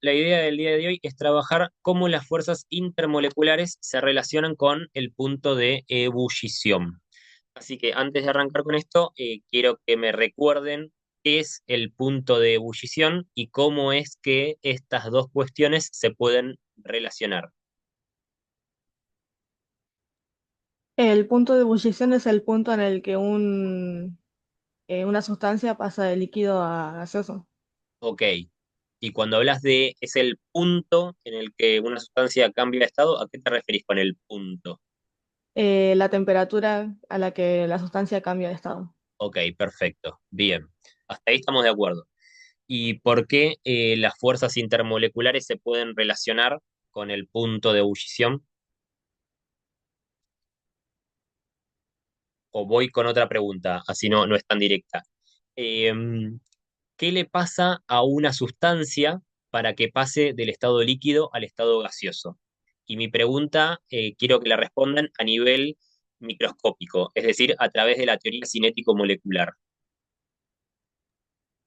la idea del día de hoy es trabajar cómo las fuerzas intermoleculares se relacionan con el punto de ebullición. Así que antes de arrancar con esto, quiero que me recuerden qué es el punto de ebullición y cómo es que estas dos cuestiones se pueden relacionar. El punto de ebullición es el punto en el que una sustancia pasa de líquido a gaseoso. Ok. Y cuando hablas de es el punto en el que una sustancia cambia de estado, ¿a qué te referís con el punto? La temperatura a la que la sustancia cambia de estado. Ok, perfecto. Bien. Hasta ahí estamos de acuerdo. ¿Y por qué las fuerzas intermoleculares se pueden relacionar con el punto de ebullición? O voy con otra pregunta, así no es tan directa. Em, ¿Qué le pasa a una sustancia para que pase del estado líquido al estado gaseoso? Y mi pregunta, quiero que la respondan a nivel microscópico, es decir, a través de la teoría cinético-molecular.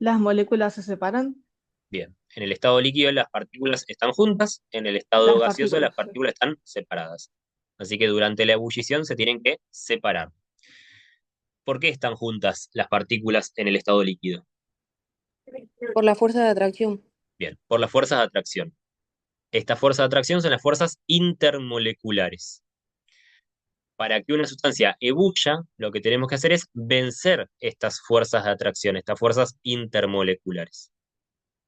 Las moléculas se separan, Bien, en el estado líquido las partículas están juntas, en el estado las gaseoso las partículas. Sí. partículas están separadas. Así que durante la ebullición se tienen que separar. ¿Por qué están juntas las partículas en el estado líquido? Por la fuerza de atracción. Bien, por las fuerzas de atracción. Estas fuerzas de atracción son las fuerzas intermoleculares. Para que una sustancia ebulla, lo que tenemos que hacer es vencer estas fuerzas de atracción, estas fuerzas intermoleculares.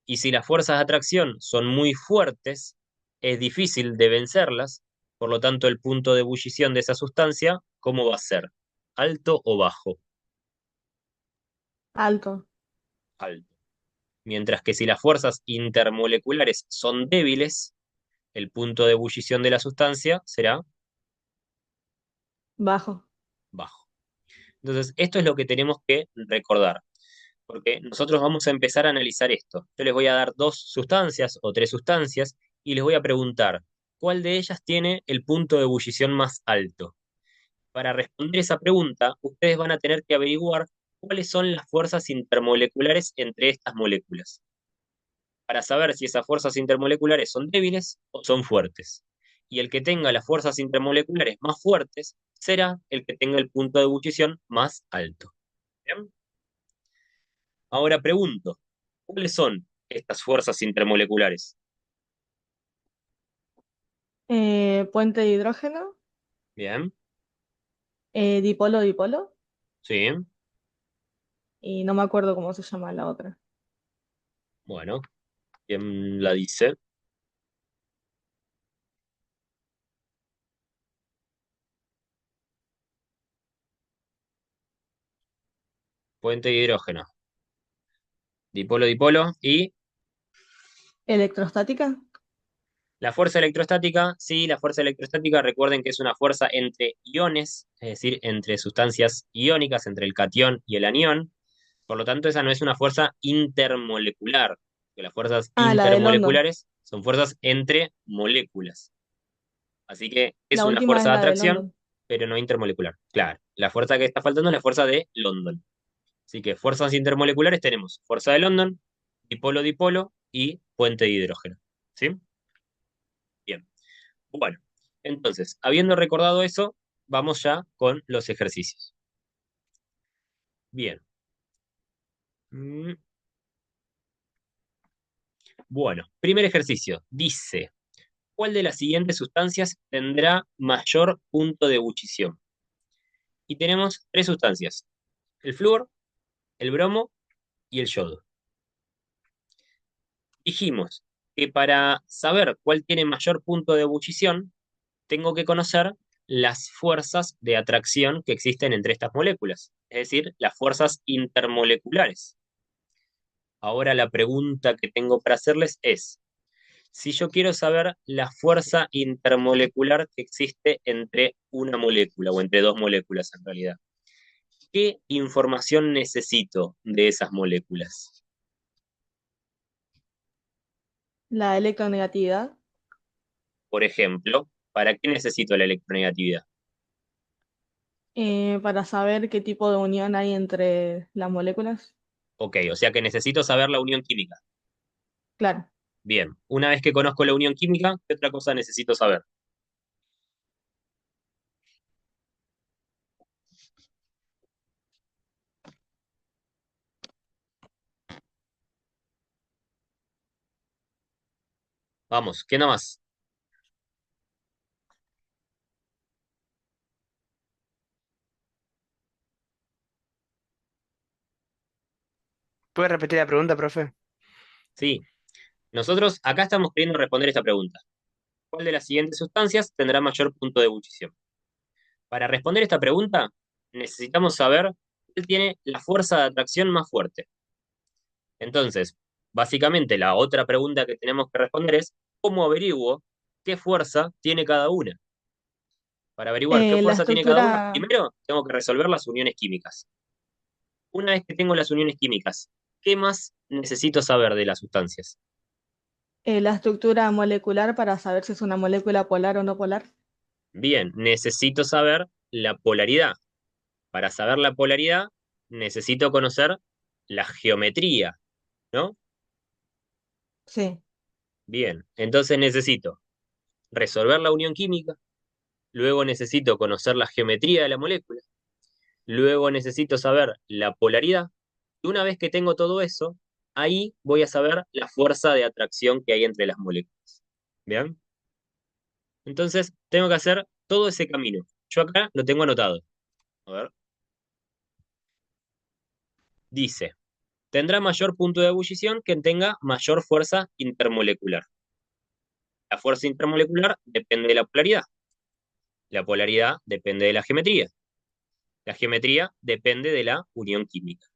Y si las fuerzas de atracción son muy fuertes, es difícil de vencerlas, por lo tanto el punto de ebullición de esa sustancia, ¿cómo va a ser? ¿Alto o bajo? Alto, Alto. Mientras que si las fuerzas intermoleculares son débiles, el punto de ebullición de la sustancia será bajo. bajo. Entonces, esto es lo que tenemos que recordar, porque nosotros vamos a empezar a analizar esto. Yo les voy a dar dos sustancias o tres sustancias y les voy a preguntar, ¿cuál de ellas tiene el punto de ebullición más alto? Para responder esa pregunta, ustedes van a tener que averiguar cuáles son las fuerzas intermoleculares entre estas moléculas, para saber si esas fuerzas intermoleculares son débiles o son fuertes. Y el que tenga las fuerzas intermoleculares más fuertes será el que tenga el punto de ebullición más alto. ¿Bien? Ahora pregunto, ¿cuáles son estas fuerzas intermoleculares? Puente de hidrógeno, Bien, dipolo-dipolo, sí, y no me acuerdo cómo se llama la otra. bueno, ¿quién la dice? Puente de hidrógeno, dipolo, dipolo y Electrostática. la fuerza electrostática. Sí, la fuerza electrostática, recuerden que es una fuerza entre iones, es decir, entre sustancias iónicas, entre el catión y el anión. Por lo tanto, esa no es una fuerza intermolecular, que las fuerzas Ah, la de London. intermoleculares son fuerzas entre moléculas. Así que es La una última fuerza es de la de atracción, London. pero no intermolecular. Claro, la fuerza que está faltando es la fuerza de London. Así que fuerzas intermoleculares tenemos fuerza de London, dipolo-dipolo y puente de hidrógeno. ¿Sí? Bien. Bueno, entonces, habiendo recordado eso, vamos ya con los ejercicios. Bien. Mm, Bueno, primer ejercicio. Dice, ¿cuál de las siguientes sustancias tendrá mayor punto de ebullición? Y tenemos tres sustancias, el flúor, el bromo y el yodo. Dijimos que para saber cuál tiene mayor punto de ebullición, tengo que conocer las fuerzas de atracción que existen entre estas moléculas, es decir, las fuerzas intermoleculares. Ahora la pregunta que tengo para hacerles es, si yo quiero saber la fuerza intermolecular que existe entre una molécula o entre dos moléculas en realidad, ¿qué información necesito de esas moléculas? La electronegatividad. Por ejemplo, ¿para qué necesito la electronegatividad? Para saber qué tipo de unión hay entre las moléculas. Ok, o sea que necesito saber la unión química. Claro. Bien, una vez que conozco la unión química, ¿qué otra cosa necesito saber? Vamos, ¿qué más? ¿Puede repetir la pregunta, profe? Sí, nosotros acá estamos queriendo responder esta pregunta. ¿Cuál de las siguientes sustancias tendrá mayor punto de ebullición? Para responder esta pregunta, necesitamos saber cuál tiene la fuerza de atracción más fuerte. Entonces, básicamente la otra pregunta que tenemos que responder es, ¿cómo averiguo qué fuerza tiene cada una? Para averiguar qué La fuerza tiene cada una, estructura, primero tengo que resolver las uniones químicas. Una vez que tengo las uniones químicas, ¿qué más necesito saber de las sustancias? la estructura molecular para saber si es una molécula polar o no polar. Bien, necesito saber la polaridad. Para saber la polaridad, necesito conocer la geometría, ¿no? Sí. Bien, entonces necesito resolver la unión química, luego necesito conocer la geometría de la molécula, luego necesito saber la polaridad, y una vez que tengo todo eso, ahí voy a saber la fuerza de atracción que hay entre las moléculas. ¿Bien? Entonces, tengo que hacer todo ese camino. Yo acá lo tengo anotado. A ver. Dice, tendrá mayor punto de ebullición quien tenga mayor fuerza intermolecular. La fuerza intermolecular depende de la polaridad. La polaridad depende de la geometría. La geometría depende de la unión química.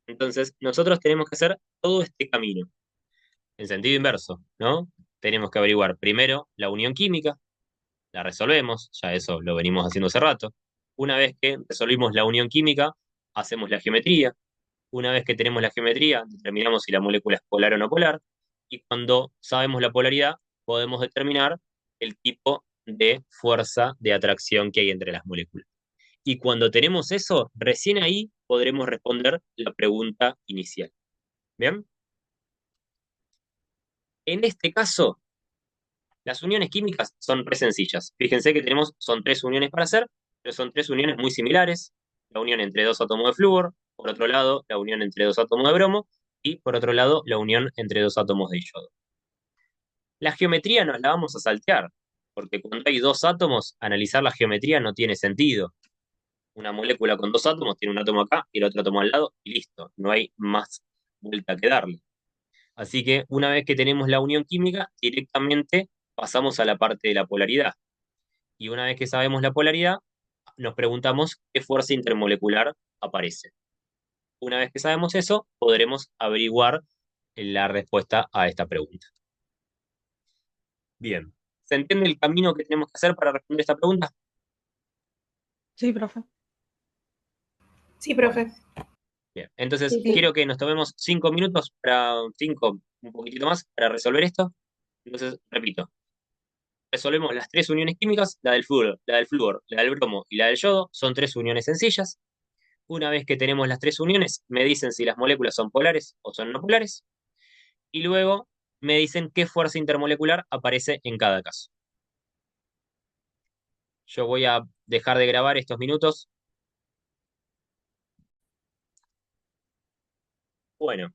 Entonces, nosotros tenemos que hacer todo este camino en sentido inverso, ¿no? Tenemos que averiguar primero la unión química, la resolvemos, ya eso lo venimos haciendo hace rato. Una vez que resolvimos la unión química, hacemos la geometría. Una vez que tenemos la geometría, determinamos si la molécula es polar o no polar. Y cuando sabemos la polaridad, podemos determinar el tipo de fuerza de atracción que hay entre las moléculas. Y cuando tenemos eso, recién ahí podremos responder la pregunta inicial. ¿Bien? En este caso, las uniones químicas son re sencillas. Fíjense que son tres uniones para hacer, pero son tres uniones muy similares. La unión entre dos átomos de flúor, por otro lado, la unión entre dos átomos de bromo, y por otro lado, la unión entre dos átomos de yodo. La geometría nos la vamos a saltear, porque cuando hay dos átomos, analizar la geometría no tiene sentido. Una molécula con dos átomos tiene un átomo acá y el otro átomo al lado, y listo. No hay más vuelta que darle. Así que una vez que tenemos la unión química, directamente pasamos a la parte de la polaridad. Y una vez que sabemos la polaridad, nos preguntamos qué fuerza intermolecular aparece. Una vez que sabemos eso, podremos averiguar la respuesta a esta pregunta. Bien, ¿se entiende el camino que tenemos que hacer para responder esta pregunta? Sí, profe. Sí, Bueno, profe. bien. Entonces, Sí, sí. quiero que nos tomemos 5 minutos un poquitito más, para resolver esto. Entonces, repito, resolvemos las tres uniones químicas, la del bromo y la del yodo, son tres uniones sencillas. Una vez que tenemos las tres uniones, me dicen si las moléculas son polares o son no polares, y luego me dicen qué fuerza intermolecular aparece en cada caso. Yo voy a dejar de grabar estos minutos. Bueno,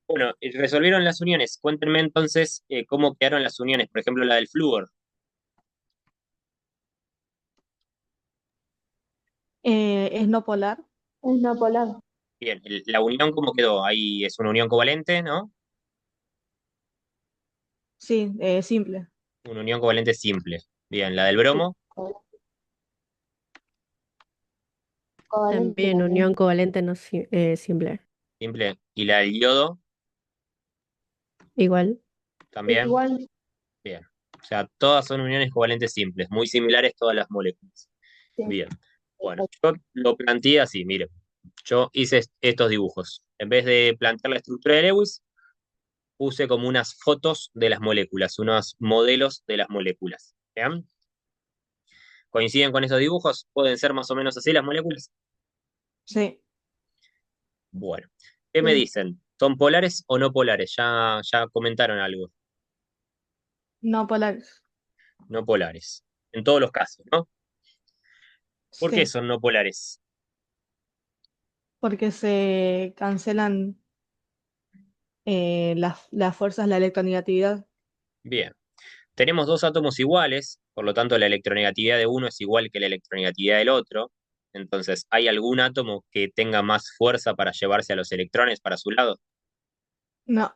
bueno, resolvieron las uniones. Cuéntenme entonces cómo quedaron las uniones, por ejemplo, la del flúor. Es no polar. Es no polar. Bien, la unión, ¿cómo quedó? Ahí es una unión covalente, ¿no? Sí, simple. Una unión covalente simple. Bien, la del Sí. bromo, Covalente También también. unión covalente no simple. simple. Y la del yodo, Igual. también. Igual. Bien. O sea, todas son uniones covalentes simples, muy similares todas las moléculas. Sí. Bien. Bueno, yo lo planteé así, mire. Yo hice estos dibujos. En vez de plantear la estructura de Lewis, puse como unas fotos de las moléculas, unos modelos de las moléculas. ¿Bien? ¿Coinciden con esos dibujos? ¿Pueden ser más o menos así las moléculas? Sí. Bueno, ¿qué me Sí. dicen? ¿Son polares o no polares? Ya comentaron algo. No polares. No polares. En todos los casos, ¿no? ¿Por qué Sí, son no polares? porque se cancelan las fuerzas, la electronegatividad. Bien. Tenemos dos átomos iguales, por lo tanto la electronegatividad de uno es igual que la electronegatividad del otro. Entonces, ¿hay algún átomo que tenga más fuerza para llevarse a los electrones para su lado? No,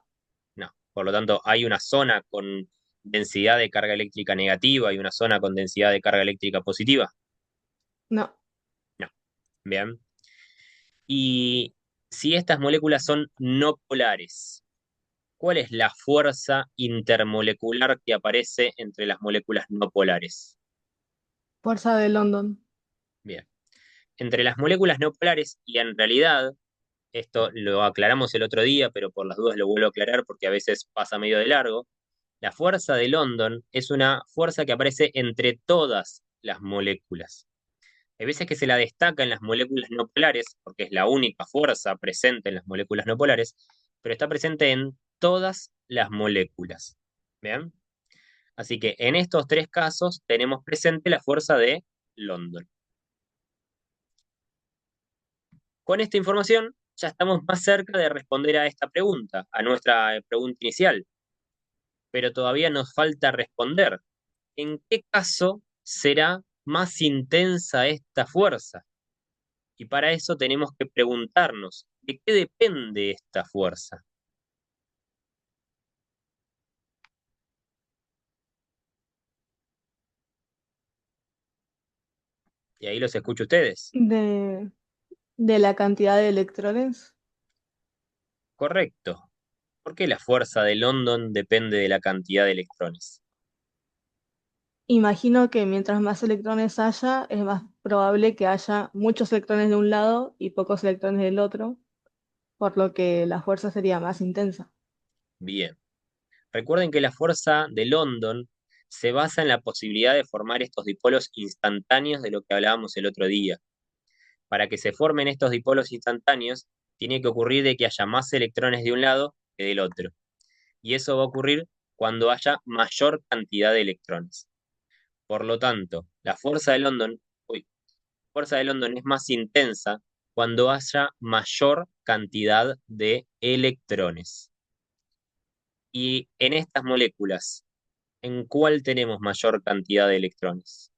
No. Por lo tanto, hay una zona con densidad de carga eléctrica negativa y una zona con densidad de carga eléctrica positiva. no. No. Bien. Y si estas moléculas son no polares, ¿cuál es la fuerza intermolecular que aparece entre las moléculas no polares? Fuerza de London. Bien. Entre las moléculas no polares, y en realidad, esto lo aclaramos el otro día, pero por las dudas lo vuelvo a aclarar porque a veces pasa medio de largo, la fuerza de London es una fuerza que aparece entre todas las moléculas. Hay veces que se la destaca en las moléculas no polares, porque es la única fuerza presente en las moléculas no polares, pero está presente en todas las moléculas. ¿Bien? Así que en estos tres casos tenemos presente la fuerza de London. Con esta información ya estamos más cerca de responder a esta pregunta, a nuestra pregunta inicial, pero todavía nos falta responder. ¿En qué caso será más intensa esta fuerza? Y para eso tenemos que preguntarnos, ¿de qué depende esta fuerza? Y ahí los escucho a ustedes. De, de la cantidad de electrones. Correcto. ¿Por qué la fuerza de London depende de la cantidad de electrones? Imagino que mientras más electrones haya, es más probable que haya muchos electrones de un lado y pocos electrones del otro, por lo que la fuerza sería más intensa. Bien. Recuerden que la fuerza de London se basa en la posibilidad de formar estos dipolos instantáneos de lo que hablábamos el otro día. Para que se formen estos dipolos instantáneos, tiene que ocurrir de que haya más electrones de un lado que del otro. Y eso va a ocurrir cuando haya mayor cantidad de electrones. Por lo tanto, la fuerza de London es más intensa cuando haya mayor cantidad de electrones. Y en estas moléculas, ¿en cuál tenemos mayor cantidad de electrones?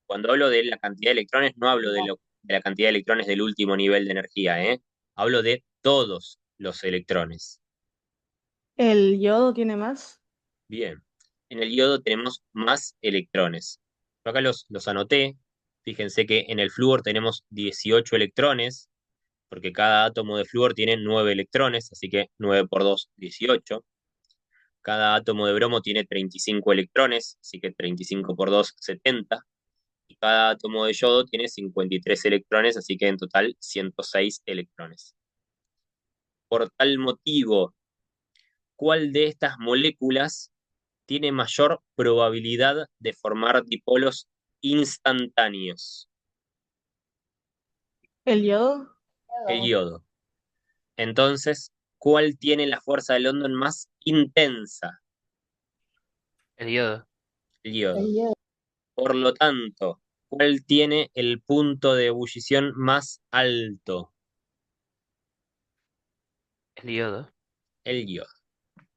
Cuando hablo de la cantidad de electrones, no hablo de la cantidad de electrones del último nivel de energía, ¿eh? Hablo de todos los electrones. ¿El yodo tiene más? Bien. En el yodo tenemos más electrones. Yo acá los anoté. Fíjense que en el flúor tenemos 18 electrones, porque cada átomo de flúor tiene 9 electrones, así que 9 por 2, 18. Cada átomo de bromo tiene 35 electrones, así que 35 por 2, 70. Y cada átomo de yodo tiene 53 electrones, así que en total 106 electrones. Por tal motivo, ¿cuál de estas moléculas tiene mayor probabilidad de formar dipolos instantáneos? ¿El yodo? El yodo. Entonces, ¿cuál tiene la fuerza de London más intensa? El yodo. El yodo. El yodo. Por lo tanto, ¿cuál tiene el punto de ebullición más alto? El yodo. El yodo.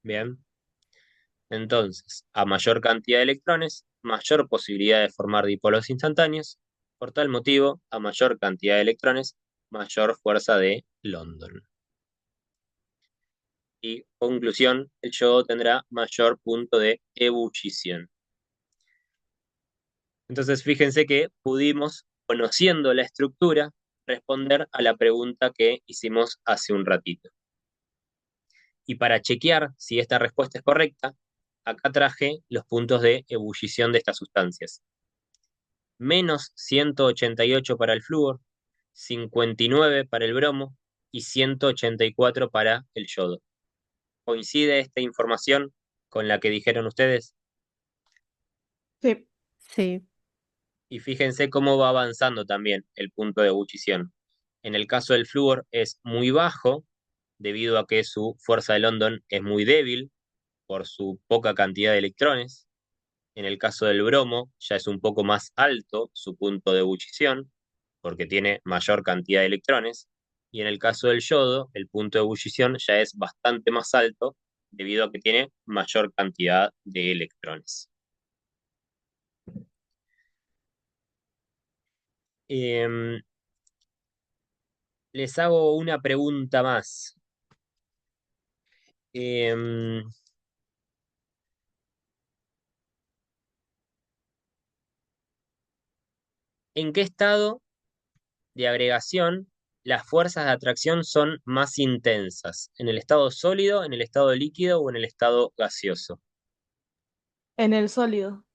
Bien. Entonces, a mayor cantidad de electrones, mayor posibilidad de formar dipolos instantáneos. Por tal motivo, a mayor cantidad de electrones, mayor fuerza de London. Y conclusión, el yodo tendrá mayor punto de ebullición. Entonces, fíjense que pudimos, conociendo la estructura, responder a la pregunta que hicimos hace un ratito. Y para chequear si esta respuesta es correcta, acá traje los puntos de ebullición de estas sustancias. Menos 188 para el flúor, 59 para el bromo y 184 para el yodo. ¿Coincide esta información con la que dijeron ustedes? Sí. Sí. Y fíjense cómo va avanzando también el punto de ebullición. En el caso del flúor es muy bajo, debido a que su fuerza de London es muy débil por su poca cantidad de electrones. En el caso del bromo ya es un poco más alto su punto de ebullición, porque tiene mayor cantidad de electrones. Y en el caso del yodo, el punto de ebullición ya es bastante más alto, debido a que tiene mayor cantidad de electrones. Em, Les hago una pregunta más. Em, ¿En qué estado de agregación las fuerzas de atracción son más intensas? ¿En el estado sólido, en el estado líquido o en el estado gaseoso? En el sólido,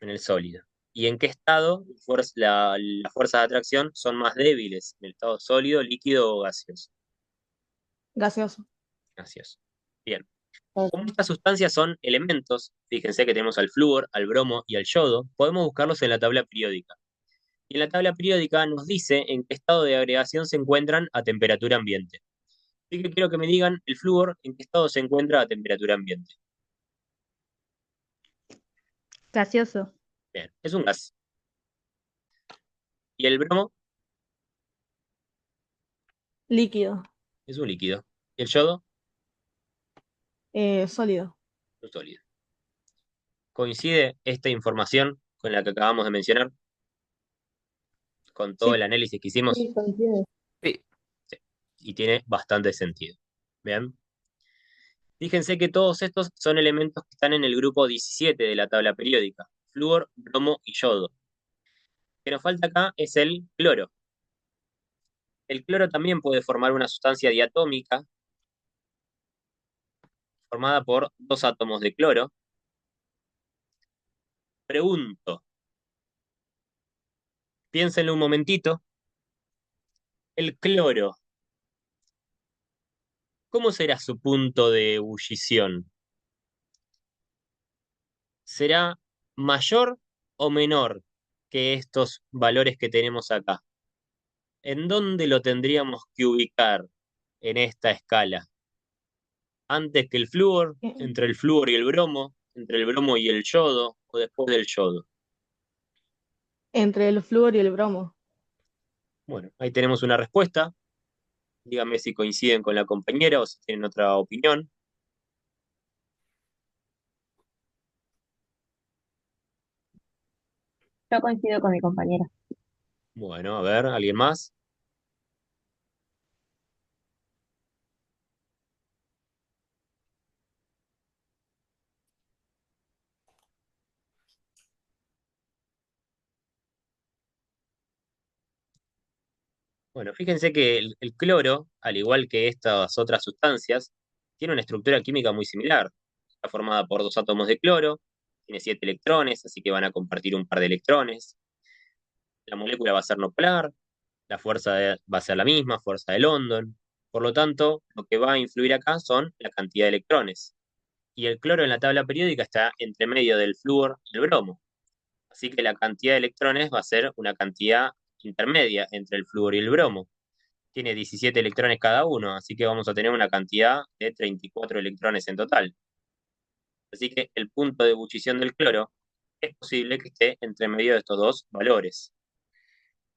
En el sólido. ¿Y en qué estado las fuerzas de atracción son más débiles? ¿En el estado sólido, líquido o gaseoso? gaseoso. Gaseoso. Bien. Como estas sustancias son elementos, fíjense que tenemos al flúor, al bromo y al yodo, podemos buscarlos en la tabla periódica. Y en la tabla periódica nos dice en qué estado de agregación se encuentran a temperatura ambiente. Así que quiero que me digan el flúor en qué estado se encuentra a temperatura ambiente. Gaseoso. Bien, es un gas. Y el bromo Líquido, es un líquido. Y el yodo sólido. es un sólido. ¿Coincide esta información con la que acabamos de mencionar? Con todo el Sí, análisis que hicimos. Sí, coincide. Sí. Sí. Y tiene bastante sentido. Bien. Fíjense que todos estos son elementos que están en el grupo 17 de la tabla periódica. Flúor, bromo y yodo. Lo que nos falta acá es el cloro. El cloro también puede formar una sustancia diatómica formada por dos átomos de cloro. Pregunto, piénsenlo un momentito, el cloro, ¿cómo será su punto de ebullición? ¿Será mayor o menor que estos valores que tenemos acá? ¿En dónde lo tendríamos que ubicar en esta escala? ¿Antes que el flúor? eh, ¿Entre el flúor y el bromo? ¿Entre el bromo y el yodo? ¿O después del yodo? entre el flúor y el bromo. Bueno, ahí tenemos una respuesta. Díganme si coinciden con la compañera o si tienen otra opinión. Yo coincido con mi compañera. Bueno, a ver, ¿alguien más? Bueno, fíjense que el cloro, al igual que estas otras sustancias, tiene una estructura química muy similar. Está formada por dos átomos de cloro, tiene 7 electrones, así que van a compartir un par de electrones. La molécula va a ser no polar, va a ser la misma, fuerza de London. Por lo tanto, lo que va a influir acá son la cantidad de electrones. Y el cloro en la tabla periódica está entre medio del flúor y el bromo. Así que la cantidad de electrones va a ser una cantidad intermedia entre el flúor y el bromo. Tiene 17 electrones cada uno, así que vamos a tener una cantidad de 34 electrones en total. Así que el punto de ebullición del cloro es posible que esté entre medio de estos dos valores.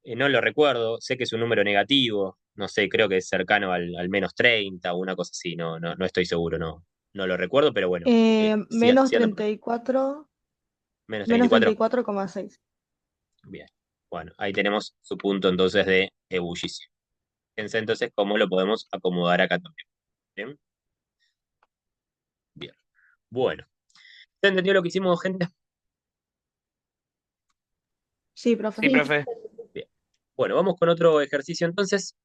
No lo recuerdo, sé que es un número negativo, no sé, creo que es cercano al menos 30 o una cosa así, no estoy seguro, no lo recuerdo, pero bueno, sí, Menos sí anda por ahí. 34, Menos menos 34. 34,6. Bien, bueno, ahí tenemos su punto entonces de ebullición. Fíjense entonces cómo lo podemos acomodar acá también. Bien, bien. Bueno, ¿se entendió lo que hicimos, gente? Sí, profe. Sí, profe. Bien. Bueno, vamos con otro ejercicio entonces.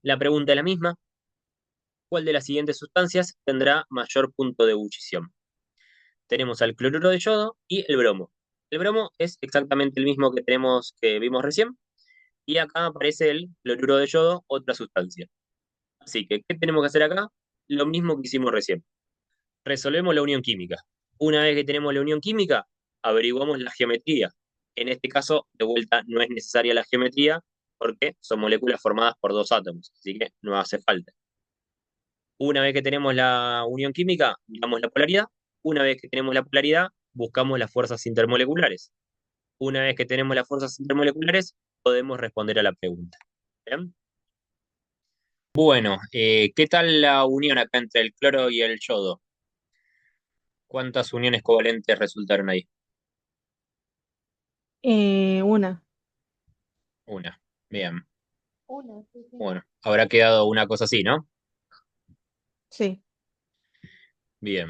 La pregunta es la misma. ¿Cuál de las siguientes sustancias tendrá mayor punto de ebullición? Tenemos al cloruro de yodo y el bromo. El bromo es exactamente el mismo que vimos recién. Y acá aparece el cloruro de yodo, otra sustancia. Así que, ¿qué tenemos que hacer acá? Lo mismo que hicimos recién. Resolvemos la unión química. Una vez que tenemos la unión química, averiguamos la geometría. En este caso, de vuelta, no es necesaria la geometría porque son moléculas formadas por dos átomos, así que no hace falta. Una vez que tenemos la unión química, miramos la polaridad. Una vez que tenemos la polaridad, buscamos las fuerzas intermoleculares. Una vez que tenemos las fuerzas intermoleculares, podemos responder a la pregunta. ¿Bien? Bueno, ¿qué tal la unión acá entre el cloro y el yodo? ¿Cuántas uniones covalentes resultaron ahí? Una. Una. Bien. Una, sí, sí. Bueno, habrá quedado una cosa así, ¿no? Sí. Bien.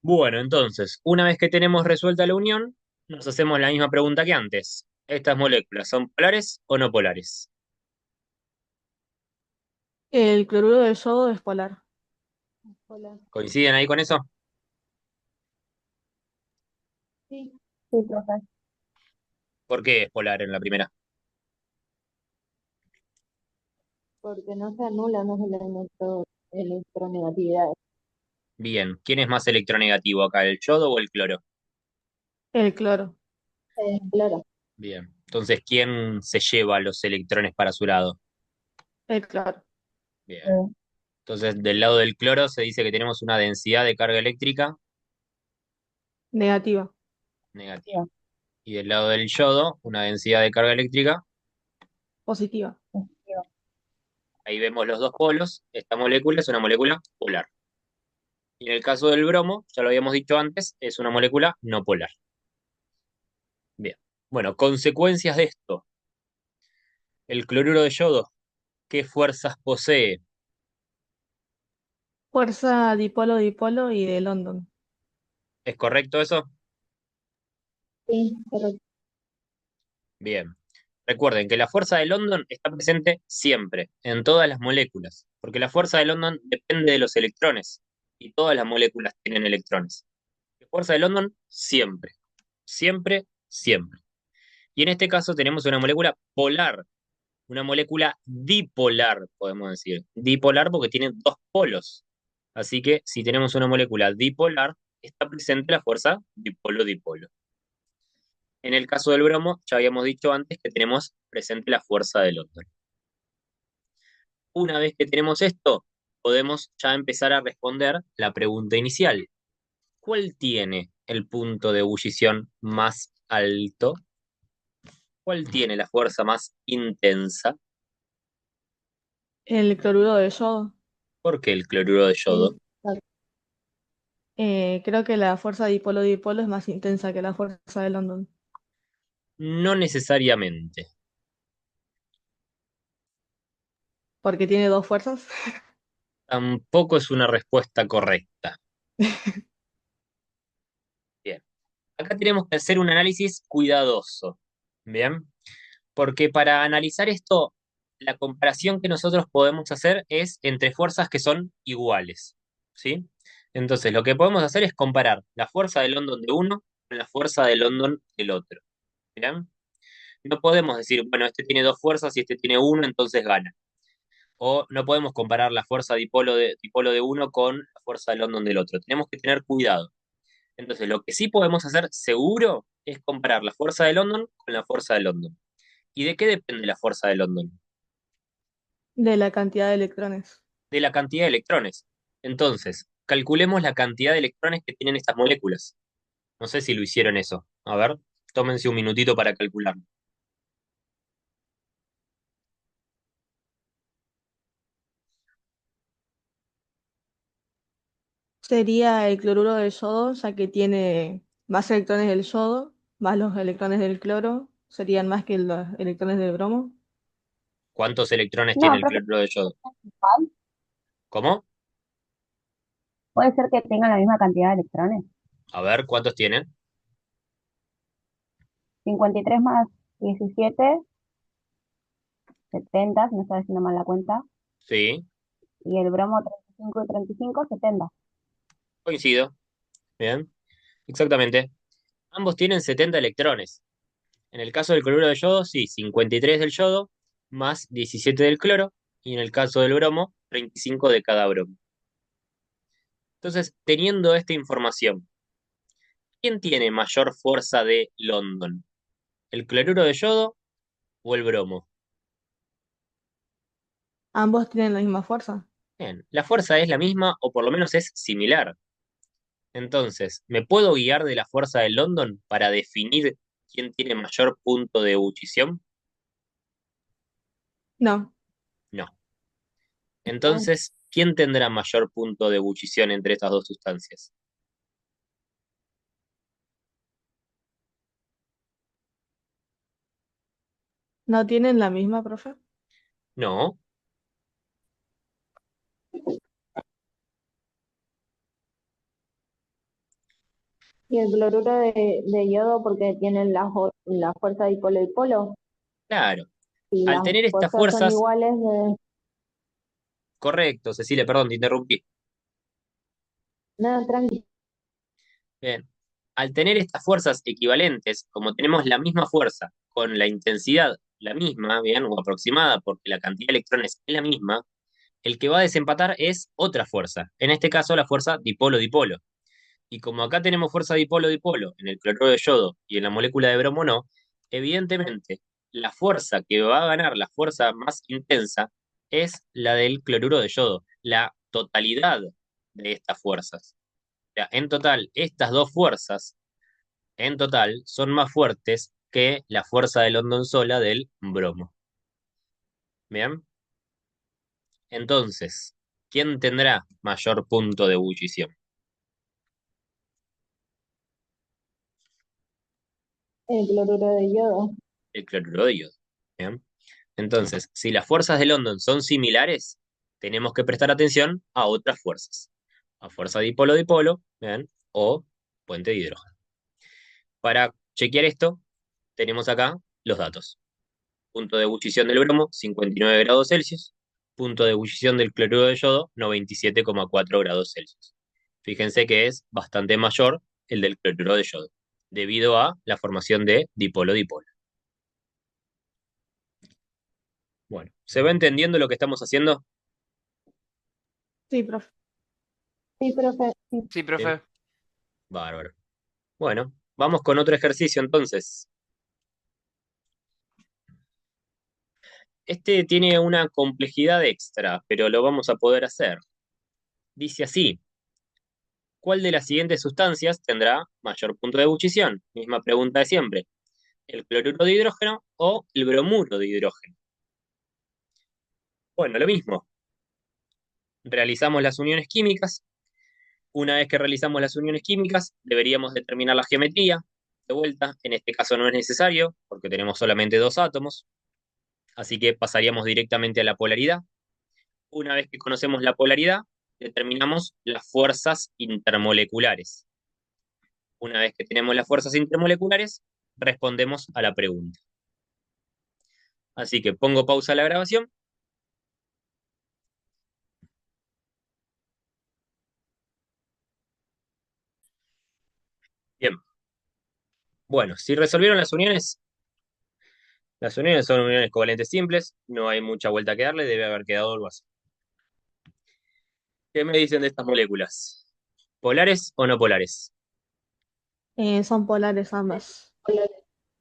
Bueno, entonces, una vez que tenemos resuelta la unión, nos hacemos la misma pregunta que antes. ¿Estas moléculas son polares o no polares? El cloruro de yodo es polar. Hola. ¿Coinciden ahí con eso? Sí. Sí, profe. ¿Por qué es polar en la primera? Porque no se anula, no se le electronegatividad. Bien. ¿Quién es más electronegativo acá, el yodo o el cloro? El cloro. Claro. Bien. Entonces, ¿quién se lleva los electrones para su lado? El cloro. Bien. Entonces, del lado del cloro se dice que tenemos una densidad de carga eléctrica Negativa. negativa. Y del lado del yodo, una densidad de carga eléctrica. Positiva. Ahí vemos los dos polos. Esta molécula es una molécula polar. Y en el caso del bromo, ya lo habíamos dicho antes, es una molécula no polar. Bien. Bueno, consecuencias de esto. El cloruro de yodo, ¿qué fuerzas posee? Fuerza dipolo-dipolo y de London. ¿Es correcto eso? Sí, correcto. Bien. Recuerden que la fuerza de London está presente siempre, en todas las moléculas, porque la fuerza de London depende de los electrones, y todas las moléculas tienen electrones. La fuerza de London siempre, siempre, siempre. Y en este caso tenemos una molécula polar, una molécula dipolar, podemos decir. Dipolar porque tiene dos polos. Así que si tenemos una molécula dipolar, está presente la fuerza dipolo-dipolo. En el caso del bromo, ya habíamos dicho antes que tenemos presente la fuerza de London. Una vez que tenemos esto, podemos ya empezar a responder la pregunta inicial. ¿Cuál tiene el punto de ebullición más alto? ¿Cuál tiene la fuerza más intensa? El cloruro de yodo. ¿Por qué el cloruro de yodo? Creo que la fuerza dipolo-dipolo es más intensa que la fuerza de London. No necesariamente. Porque tiene dos fuerzas. Tampoco es una respuesta correcta. Bien. Acá tenemos que hacer un análisis cuidadoso. Bien. Porque para analizar esto, la comparación que nosotros podemos hacer es entre fuerzas que son iguales. ¿Sí? Entonces, lo que podemos hacer es comparar la fuerza de London de uno con la fuerza de London del otro. ¿Bien? No podemos decir, bueno, este tiene dos fuerzas y este tiene uno, entonces gana. O no podemos comparar la fuerza dipolo de uno con la fuerza de London del otro. Tenemos que tener cuidado. Entonces, lo que sí podemos hacer seguro es comparar la fuerza de London con la fuerza de London. ¿Y de qué depende la fuerza de London? De la cantidad de electrones. De la cantidad de electrones. Entonces, calculemos la cantidad de electrones que tienen estas moléculas. No sé si lo hicieron eso. A ver, tómense un minutito para calcularlo. Sería el cloruro de yodo, ya que tiene más electrones del yodo, más los electrones del cloro, serían más que los electrones del bromo. ¿Cuántos electrones tiene No, el profe, cloruro de yodo? ¿Cómo? puede ser que tengan la misma cantidad de electrones. A ver, ¿cuántos tienen? 53 más 17, 70, si no estoy haciendo mal la cuenta. Sí, Y el bromo 35 y 35, 70. coincido. Bien, exactamente. Ambos tienen 70 electrones. En el caso del cloruro de yodo, sí, 53 del yodo más 17 del cloro. Y en el caso del bromo, 35 de cada bromo. Entonces, teniendo esta información, ¿Quién tiene mayor fuerza de London? ¿El cloruro de yodo o el bromo? Ambos tienen la misma fuerza. Bien, la fuerza es la misma o por lo menos es similar. Entonces, ¿me puedo guiar de la fuerza de London para definir quién tiene mayor punto de ebullición? No, No. No, Entonces, ¿quién tendrá mayor punto de ebullición entre estas dos sustancias? no tienen la misma, profe. No, y el cloruro de yodo porque tienen la fuerza dipolo-dipolo. claro. Si Al las tener estas fuerzas son fuerzas, iguales, correcto, Cecilia, perdón, te interrumpí. nada, tranqui. Bien. Al tener estas fuerzas equivalentes, como tenemos la misma fuerza con la intensidad la misma, bien, o aproximada, porque la cantidad de electrones es la misma, el que va a desempatar es otra fuerza. En este caso, la fuerza dipolo-dipolo. Y como acá tenemos fuerza dipolo-dipolo en el cloruro de yodo y en la molécula de bromo no, evidentemente la fuerza que va a ganar, la fuerza más intensa, es la del cloruro de yodo, la totalidad de estas fuerzas. O sea, en total, estas dos fuerzas, en total, son más fuertes que la fuerza de London sola del bromo. ¿Bien? Entonces, ¿quién tendrá mayor punto de ebullición? El cloruro de yodo. El cloruro de yodo. ¿Bien? Entonces, si las fuerzas de London son similares, tenemos que prestar atención a otras fuerzas. A fuerza dipolo-dipolo, ¿bien? O puente de hidrógeno. Para chequear esto, tenemos acá los datos. Punto de ebullición del bromo, 59 grados Celsius. Punto de ebullición del cloruro de yodo, 97,4 grados Celsius. Fíjense que es bastante mayor el del cloruro de yodo, debido a la formación de dipolo-dipolo. Bueno, ¿se va entendiendo lo que estamos haciendo? Sí, profe. Sí, profe. Sí, Bien, profe. bárbaro. Bueno, vamos con otro ejercicio entonces. Este tiene una complejidad extra, pero lo vamos a poder hacer. Dice así, ¿cuál de las siguientes sustancias tendrá mayor punto de ebullición? Misma pregunta de siempre. ¿El cloruro de hidrógeno o el bromuro de hidrógeno? Bueno, lo mismo. Realizamos las uniones químicas. Una vez que realizamos las uniones químicas, deberíamos determinar la geometría. De vuelta, en este caso no es necesario, porque tenemos solamente dos átomos. Así que pasaríamos directamente a la polaridad. Una vez que conocemos la polaridad, determinamos las fuerzas intermoleculares. Una vez que tenemos las fuerzas intermoleculares, respondemos a la pregunta. Así que pongo pausa a la grabación. Bien. Bueno, si resolvieron las uniones son uniones covalentes simples, no hay mucha vuelta que darle, debe haber quedado algo así. ¿Qué me dicen de estas moléculas? ¿Polares o no polares? Son polares ambas.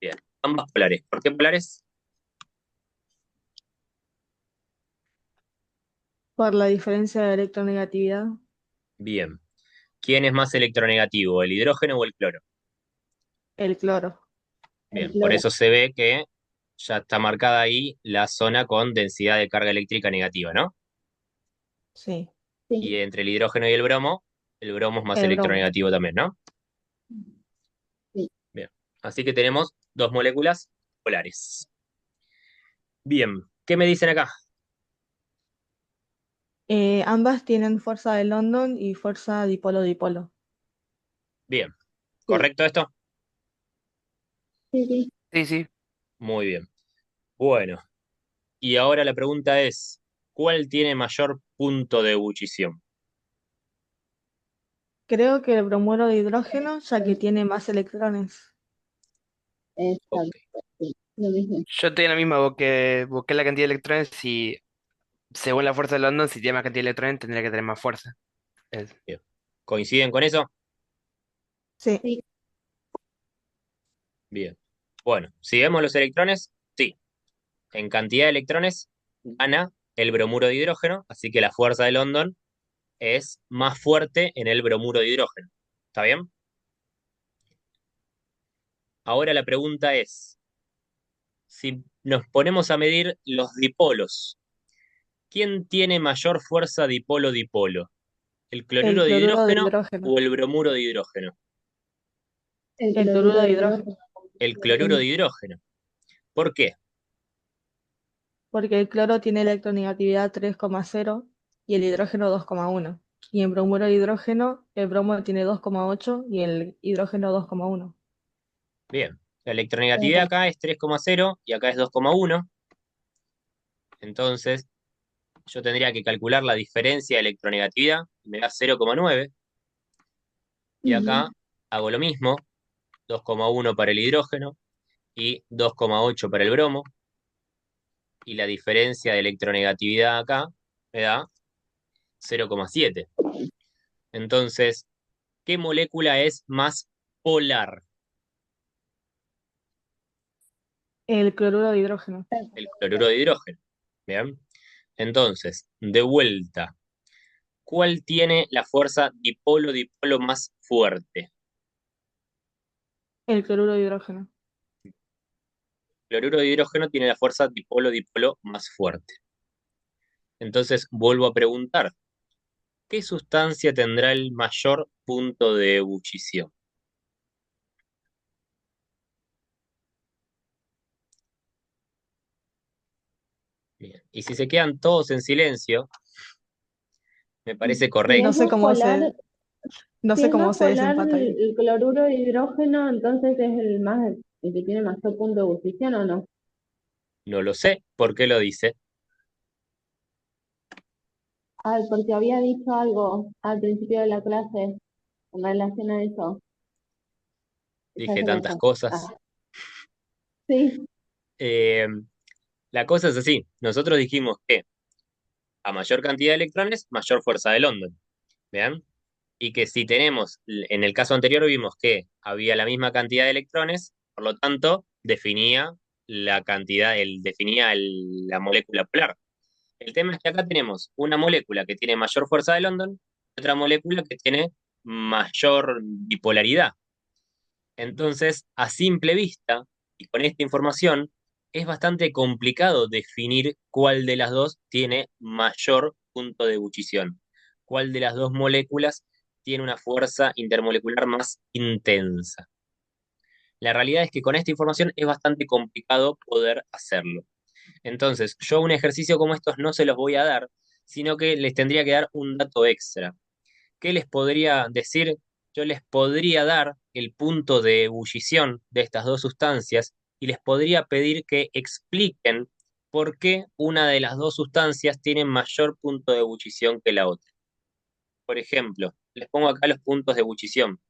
Bien, ambas polares. ¿Por qué polares? Por la diferencia de electronegatividad. Bien. ¿Quién es más electronegativo, el hidrógeno o el cloro? El cloro. El Bien, por cloro. eso se ve que ya está marcada ahí la zona con densidad de carga eléctrica negativa, ¿no? Sí, Y Sí, entre el hidrógeno y el bromo es más el bromo. electronegativo también, ¿no? sí. Bien, así que tenemos dos moléculas polares. Bien, ¿qué me dicen acá? Ambas tienen fuerza de London y fuerza dipolo-dipolo. Bien, Sí, ¿correcto esto? sí, sí. Sí, sí. Muy bien. Bueno, y ahora la pregunta es, ¿cuál tiene mayor punto de ebullición? Creo que el bromuro de hidrógeno, ya que tiene más electrones. Ok, Exacto, sí. Lo mismo. Yo estoy en la misma, busqué la cantidad de electrones y según la fuerza de London, si tiene más cantidad de electrones, tendría que tener más fuerza. Es- bien. ¿Coinciden con eso? Sí, Sí, Bien. Bueno, si vemos los electrones, sí, en cantidad de electrones gana el bromuro de hidrógeno, así que la fuerza de London es más fuerte en el bromuro de hidrógeno. ¿Está bien? Ahora la pregunta es, si nos ponemos a medir los dipolos, ¿quién tiene mayor fuerza dipolo-dipolo? ¿El El cloruro de cloruro de hidrógeno hidrógeno. o el bromuro de hidrógeno? El El cloruro cloruro de de hidrógeno. hidrógeno. El cloruro de hidrógeno. ¿Por qué? Porque el cloro tiene electronegatividad 3,0 y el hidrógeno 2,1. Y en bromuro de hidrógeno, el bromo tiene 2,8 y el hidrógeno 2,1. Bien, la electronegatividad acá es 3,0 y acá es 2,1. Entonces, yo tendría que calcular la diferencia de electronegatividad, me da 0,9. Y acá hago lo mismo, 2,1 para el hidrógeno y 2,8 para el bromo. Y la diferencia de electronegatividad acá me da 0,7. Entonces, ¿qué molécula es más polar? El cloruro de hidrógeno. El cloruro de hidrógeno. Bien. Entonces, de vuelta, ¿cuál tiene la fuerza dipolo-dipolo más fuerte? El cloruro de hidrógeno. El cloruro de hidrógeno tiene la fuerza dipolo-dipolo más fuerte. Entonces, vuelvo a preguntar, ¿qué sustancia tendrá el mayor punto de ebullición? Bien. Y si se quedan todos en silencio, me parece Si No es correcto. sé más cómo polar, se, no si sé es cómo más se polar desempata ahí. el cloruro de hidrógeno, entonces es el que tiene mayor punto de ebullición, ¿o no? No lo sé. ¿Por qué lo dice? Ay, porque había dicho algo al principio de la clase en relación a eso. Ya Dije se me tantas fue. cosas. Ah, sí, Eh, la cosa es así. Nosotros dijimos que a mayor cantidad de electrones, mayor fuerza de London. ¿Vean? Y que si tenemos, en el caso anterior vimos que había la misma cantidad de electrones, por lo tanto, definía la cantidad, la molécula polar. El tema es que acá tenemos una molécula que tiene mayor fuerza de London y otra molécula que tiene mayor bipolaridad. Entonces, a simple vista y con esta información, es bastante complicado definir cuál de las dos tiene mayor punto de ebullición, cuál de las dos moléculas tiene una fuerza intermolecular más intensa. La realidad es que con esta información es bastante complicado poder hacerlo. Entonces, yo un ejercicio como estos no se los voy a dar, sino que les tendría que dar un dato extra. ¿Qué les podría decir? Yo les podría dar el punto de ebullición de estas dos sustancias y les podría pedir que expliquen por qué una de las dos sustancias tiene mayor punto de ebullición que la otra. Por ejemplo, les pongo acá los puntos de ebullición.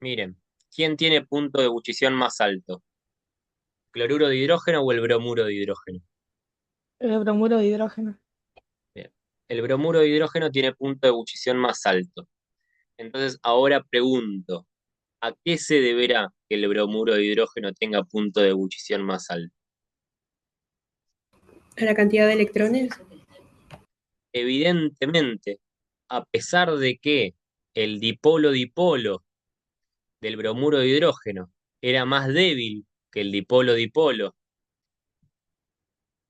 Miren, ¿quién tiene punto de ebullición más alto? ¿Cloruro de hidrógeno o el bromuro de hidrógeno? El bromuro de hidrógeno. Bien. El bromuro de hidrógeno tiene punto de ebullición más alto. Entonces, ahora pregunto, ¿a qué se deberá que el bromuro de hidrógeno tenga punto de ebullición más alto? A la cantidad de electrones. Evidentemente, a pesar de que el dipolo-dipolo del bromuro de hidrógeno era más débil que el dipolo-dipolo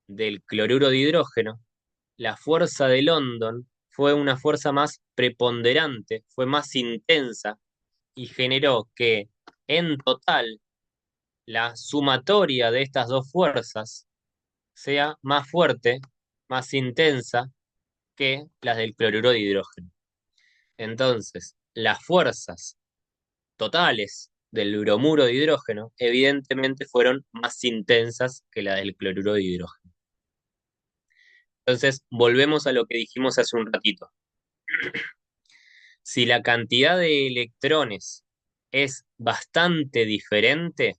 del cloruro de hidrógeno, la fuerza de London fue una fuerza más preponderante, fue más intensa y generó que en total la sumatoria de estas dos fuerzas sea más fuerte, más intensa que las del cloruro de hidrógeno. Entonces, las fuerzas totales del bromuro de hidrógeno evidentemente fueron más intensas que las del cloruro de hidrógeno. Entonces, volvemos a lo que dijimos hace un ratito. Si la cantidad de electrones es bastante diferente,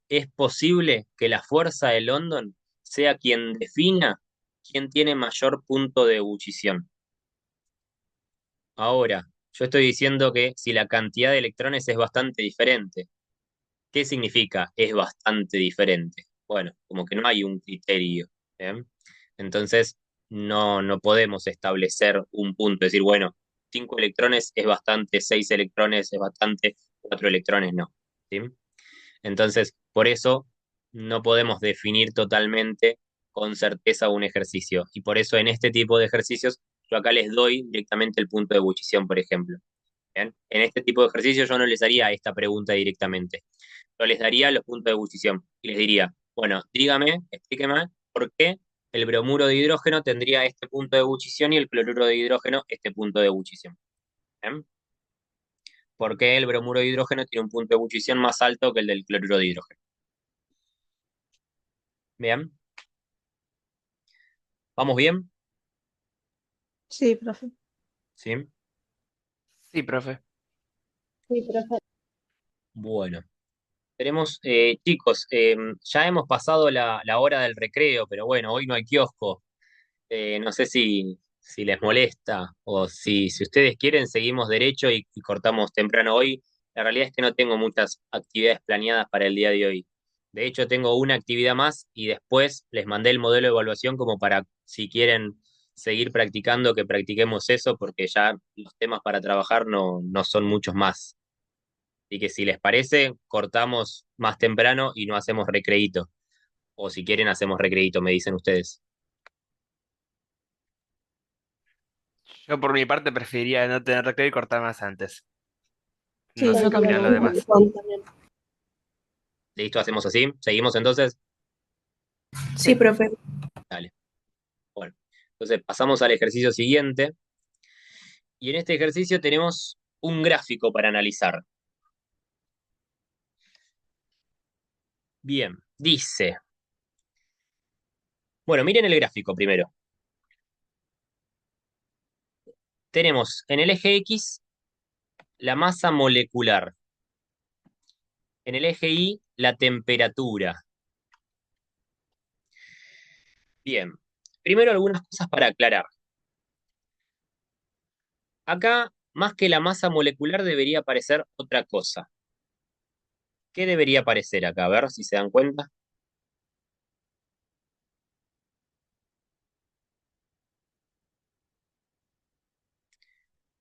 es posible que la fuerza de London sea quien defina quién tiene mayor punto de ebullición. Ahora, yo estoy diciendo que si la cantidad de electrones es bastante diferente, ¿Qué significa? Es bastante diferente. Bueno, como que no hay un criterio. ¿Bien? Entonces, no podemos establecer un punto, decir, bueno, 5 electrones es bastante, 6 electrones es bastante, 4 electrones no. ¿Sí? Entonces, por eso no podemos definir totalmente con certeza un ejercicio. Y por eso en este tipo de ejercicios, yo acá les doy directamente el punto de ebullición, por ejemplo. ¿Bien? En este tipo de ejercicios yo no les haría esta pregunta directamente. Yo les daría los puntos de ebullición y les diría, bueno, dígame, explíqueme por qué el bromuro de hidrógeno tendría este punto de ebullición y el cloruro de hidrógeno este punto de ebullición. ¿Bien? ¿Por qué el bromuro de hidrógeno tiene un punto de ebullición más alto que el del cloruro de hidrógeno? Bien, ¿vamos bien? Sí, profe. ¿Sí? Sí, profe. Sí, profe. Bueno, tenemos, chicos, ya hemos pasado la hora del recreo, pero bueno, hoy no hay kiosco. No sé si les molesta o si ustedes quieren, seguimos derecho y cortamos temprano hoy. La realidad es que no tengo muchas actividades planeadas para el día de hoy. De hecho, tengo una actividad más y después les mandé el modelo de evaluación como para, si quieren seguir practicando, que practiquemos eso, porque ya los temas para trabajar no son muchos más. Así que si les parece, cortamos más temprano y no hacemos recreíto. O si quieren, hacemos recreíto, me dicen ustedes. Yo por mi parte preferiría no tener recreo y cortar más antes. No Sí, sé yo qué opinan los también. Coincidimos demás. también. ¿Listo? ¿Hacemos así? ¿Seguimos entonces? Sí, Sí. profe. Dale. Bueno, entonces pasamos al ejercicio siguiente. Y en este ejercicio tenemos un gráfico para analizar. Bien, dice. Bueno, miren el gráfico primero. Tenemos en el eje X la masa molecular. En el eje Y la temperatura. Bien. Primero algunas cosas para aclarar. Acá, más que la masa molecular, debería aparecer otra cosa. ¿Qué debería aparecer acá? A ver si se dan cuenta.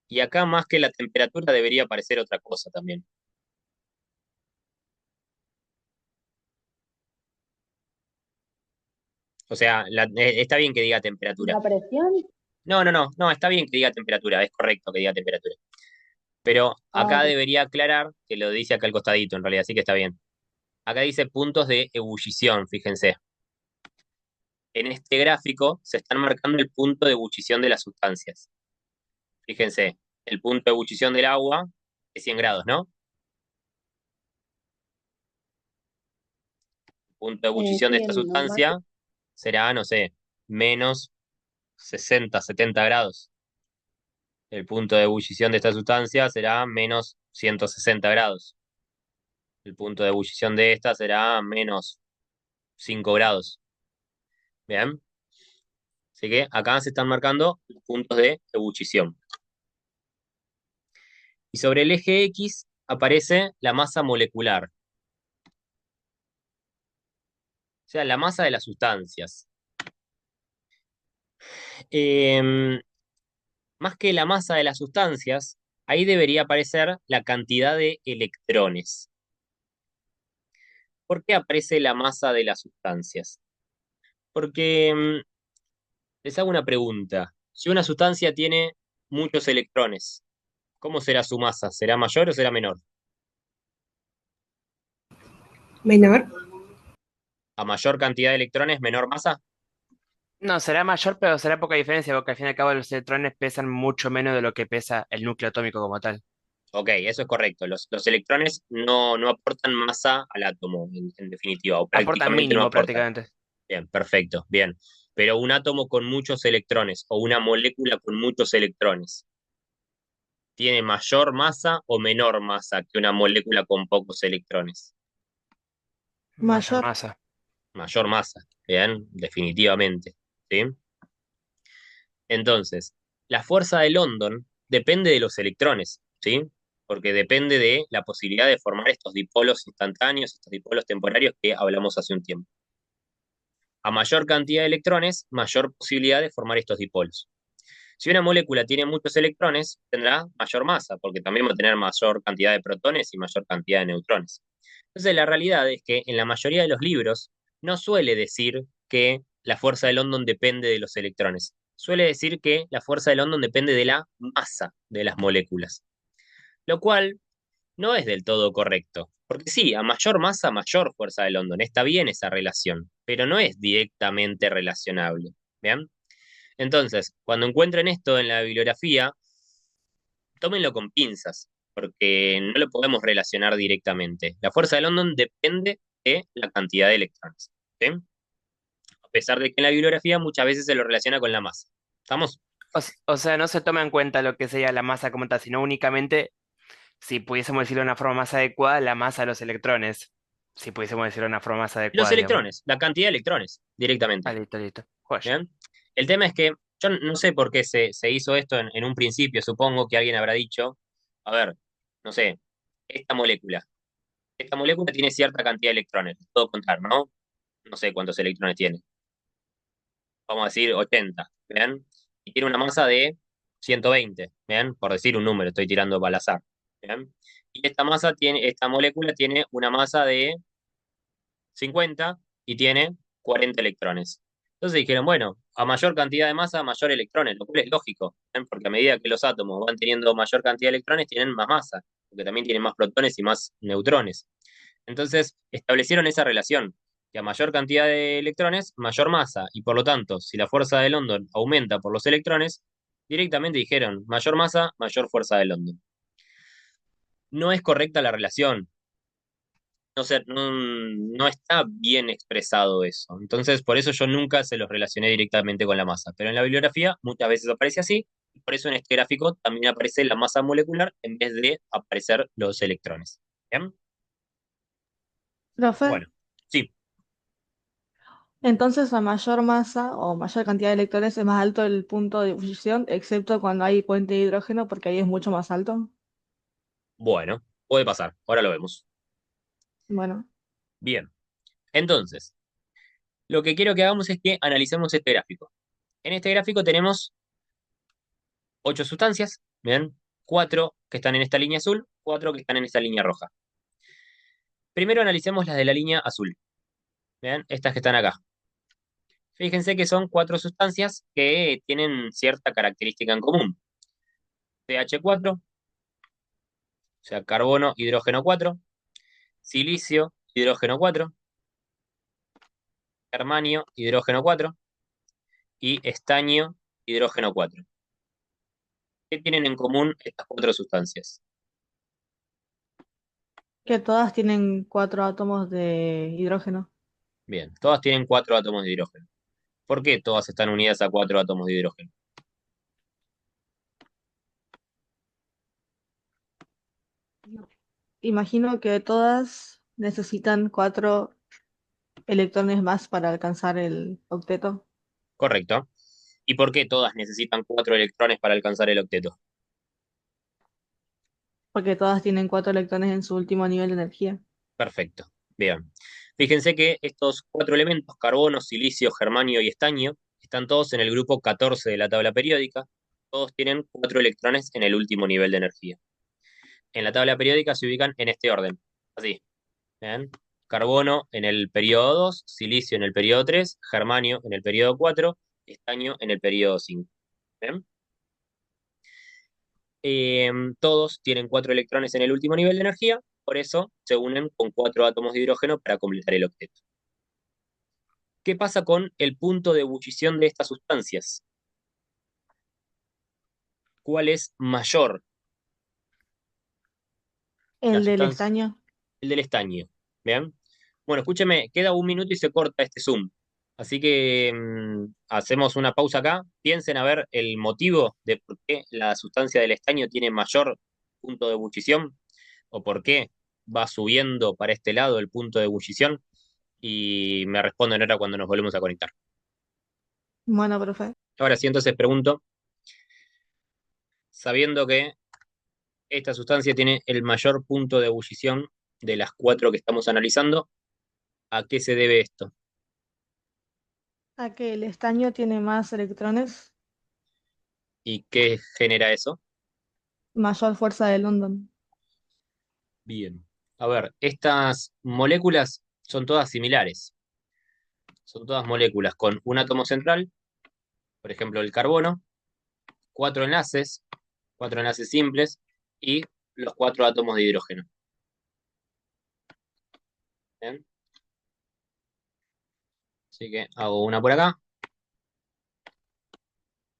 Y acá, más que la temperatura, debería aparecer otra cosa también. O sea, está bien que diga temperatura. La presión. No, está bien que diga temperatura, es correcto que diga temperatura. Pero Ah, acá ok. debería aclarar, que lo dice acá al costadito en realidad, así que está bien. Acá dice puntos de ebullición, fíjense. En este gráfico se están marcando el punto de ebullición de las sustancias. Fíjense, el punto de ebullición del agua es 100 grados, ¿no? El punto de ebullición de Sí, esta el normal. sustancia será, no sé, menos 60, 70 grados. El punto de ebullición de esta sustancia será menos 160 grados. El punto de ebullición de esta será menos 5 grados. Bien. Así que acá se están marcando los puntos de ebullición. Y sobre el eje X aparece la masa molecular, o sea, la masa de las sustancias. Eh, Más que la masa de las sustancias, ahí debería aparecer la cantidad de electrones. ¿Por qué aparece la masa de las sustancias? Porque les hago una pregunta. Si una sustancia tiene muchos electrones, ¿cómo será su masa? ¿Será mayor o será menor? Menor. A mayor cantidad de electrones, menor masa. No, será mayor, pero será poca diferencia, porque al fin y al cabo los electrones pesan mucho menos de lo que pesa el núcleo atómico como tal. Ok, eso es correcto. Los electrones no aportan masa al átomo, en definitiva, o Aportan prácticamente no mínimo aportan. prácticamente. Bien, perfecto, bien. Pero un átomo con muchos electrones o una molécula con muchos electrones, ¿tiene mayor masa o menor masa que una molécula con pocos electrones? Mayor Mayor. masa. Mayor masa, bien, definitivamente. ¿Sí? Entonces, la fuerza de London depende de los electrones, ¿sí? porque depende de la posibilidad de formar estos dipolos instantáneos, estos dipolos temporarios que hablamos hace un tiempo. A mayor cantidad de electrones, mayor posibilidad de formar estos dipolos. Si una molécula tiene muchos electrones, tendrá mayor masa, porque también va a tener mayor cantidad de protones y mayor cantidad de neutrones. Entonces, la realidad es que en la mayoría de los libros no suele decir que la fuerza de London depende de los electrones. Suele decir que la fuerza de London depende de la masa de las moléculas, lo cual no es del todo correcto. Porque sí, a mayor masa, mayor fuerza de London. Está bien esa relación, pero no es directamente relacionable. ¿Bien? Entonces, cuando encuentren esto en la bibliografía, tómenlo con pinzas, porque no lo podemos relacionar directamente. La fuerza de London depende de la cantidad de electrones. ¿Sí? A pesar de que en la bibliografía muchas veces se lo relaciona con la masa. ¿Estamos? O sea, no se toma en cuenta lo que sería la masa como tal, sino únicamente, si pudiésemos decirlo de una forma más adecuada, la masa de los electrones. Si pudiésemos decirlo de una forma más Los adecuada, digamos. electrones, la cantidad de electrones, directamente. Ah, listo, listo. Joya. ¿Bien? El tema es que yo no sé por qué se hizo esto en un principio. Supongo que alguien habrá dicho, a ver, no sé, esta molécula. Esta molécula tiene cierta cantidad de electrones. Puedo contar, ¿no? No sé cuántos electrones tiene. Vamos a decir 80, ¿bien? Y tiene una masa de 120, ¿bien? Por decir un número, estoy tirando al azar, ¿bien? Y esta molécula tiene una masa de 50 y tiene 40 electrones. Entonces dijeron, bueno, a mayor cantidad de masa, mayor electrones, lo cual es lógico, ¿bien? Porque a medida que los átomos van teniendo mayor cantidad de electrones, tienen más masa, porque también tienen más protones y más neutrones. Entonces establecieron esa relación, que a mayor cantidad de electrones, mayor masa, y por lo tanto, si la fuerza de London aumenta por los electrones, directamente dijeron, mayor masa, mayor fuerza de London. No es correcta la relación, no está bien expresado eso. Entonces, por eso yo nunca se los relacioné directamente con la masa. Pero en la bibliografía muchas veces aparece así, y por eso en este gráfico también aparece la masa molecular en vez de aparecer los electrones. ¿Bien? Profe, Bueno, sí, entonces a mayor masa o mayor cantidad de electrones es más alto el punto de ebullición, excepto cuando hay puente de hidrógeno, porque ahí es mucho más alto. bueno, puede pasar. Ahora lo vemos. Bueno, Bien, entonces, lo que quiero que hagamos es que analicemos este gráfico. En este gráfico tenemos 8 sustancias, ¿bien? 4 que están en esta línea azul, 4 que están en esta línea roja. Primero analicemos las de la línea azul, ¿bien? Estas que están acá. Fíjense que son 4 sustancias que tienen cierta característica en común. CH4, o sea, carbono, hidrógeno 4, silicio, hidrógeno 4, germanio, hidrógeno 4 y estaño, hidrógeno 4. ¿Qué tienen en común estas 4 sustancias? que todas tienen 4 átomos de hidrógeno. Bien, todas tienen 4 átomos de hidrógeno. ¿Por qué todas están unidas a 4 átomos de hidrógeno? Imagino que todas necesitan 4 electrones más para alcanzar el octeto, Correcto. ¿Y por qué todas necesitan 4 electrones para alcanzar el octeto? porque todas tienen 4 electrones en su último nivel de energía. Perfecto. Bien. Fíjense que estos 4 elementos, carbono, silicio, germanio y estaño, están todos en el grupo 14 de la tabla periódica. Todos tienen 4 electrones en el último nivel de energía. En la tabla periódica se ubican en este orden. Así. ¿Bien? Carbono en el periodo 2, silicio en el periodo 3, germanio en el periodo 4, estaño en el periodo 5. ¿Bien? Todos tienen 4 electrones en el último nivel de energía, por eso se unen con 4 átomos de hidrógeno para completar el octeto. ¿Qué pasa con el punto de ebullición de estas sustancias? ¿Cuál es mayor? La El del sustancia, estaño. el del estaño. ¿Bien? Bueno, escúcheme, queda un minuto y se corta este Zoom. Así que hacemos una pausa acá. Piensen a ver el motivo de por qué la sustancia del estaño tiene mayor punto de ebullición o por qué va subiendo para este lado el punto de ebullición y me responden ahora cuando nos volvemos a conectar. Bueno, profe. Ahora sí, entonces pregunto, sabiendo que Esta sustancia tiene el mayor punto de ebullición de las cuatro que estamos analizando. ¿A qué se debe esto? A que el estaño tiene más electrones, ¿Y qué genera eso? mayor fuerza de London. Bien. A ver, estas moléculas son todas similares. Son todas moléculas con un átomo central, por ejemplo el carbono, cuatro enlaces simples y los cuatro átomos de hidrógeno. ¿Bien? Así que hago una por acá.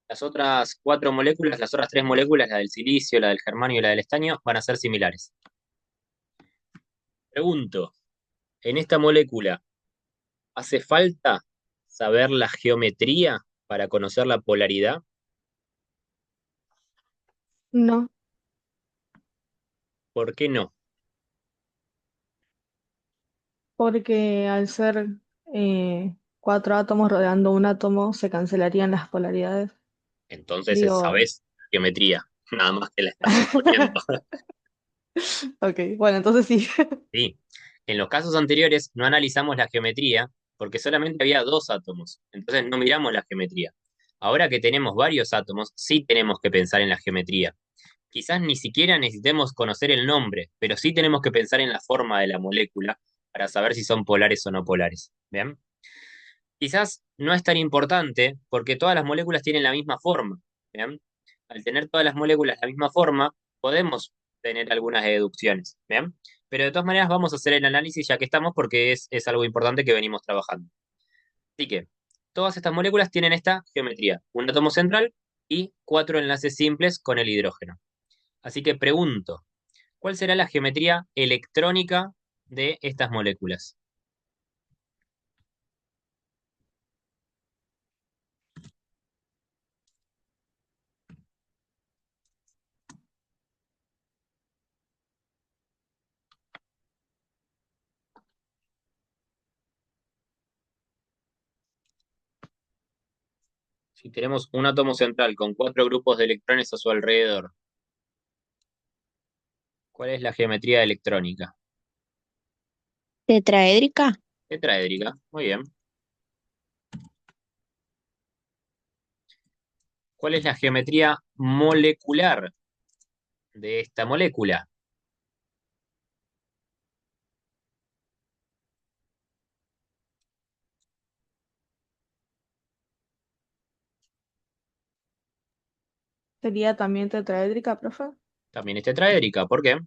Las otras cuatro moléculas, las otras tres moléculas, la del silicio, la del germanio y la del estaño, van a ser similares. Pregunto, ¿en esta molécula hace falta saber la geometría para conocer la polaridad? No, ¿Por qué no? porque al ser cuatro átomos rodeando un átomo, se cancelarían las polaridades. Entonces Digo, sabes geometría, nada más que la estás suponiendo. ok, bueno, entonces sí. Sí. En los casos anteriores no analizamos la geometría porque solamente había dos átomos, entonces no miramos la geometría. Ahora que tenemos varios átomos, sí tenemos que pensar en la geometría. Quizás ni siquiera necesitemos conocer el nombre, pero sí tenemos que pensar en la forma de la molécula para saber si son polares o no polares. ¿Bien? Quizás no es tan importante porque todas las moléculas tienen la misma forma. ¿Bien? Al tener todas las moléculas la misma forma, podemos tener algunas deducciones. ¿Bien? Pero de todas maneras vamos a hacer el análisis ya que estamos porque es algo importante que venimos trabajando. Así que todas estas moléculas tienen esta geometría, un átomo central y cuatro enlaces simples con el hidrógeno. Así que pregunto, ¿cuál será la geometría electrónica de estas moléculas? Si tenemos un átomo central con cuatro grupos de electrones a su alrededor, ¿cuál es la geometría electrónica? Tetraédrica. Tetraédrica, muy bien. ¿Cuál es la geometría molecular de esta molécula? Sería también tetraédrica, profe, También es tetraédrica, ¿por qué?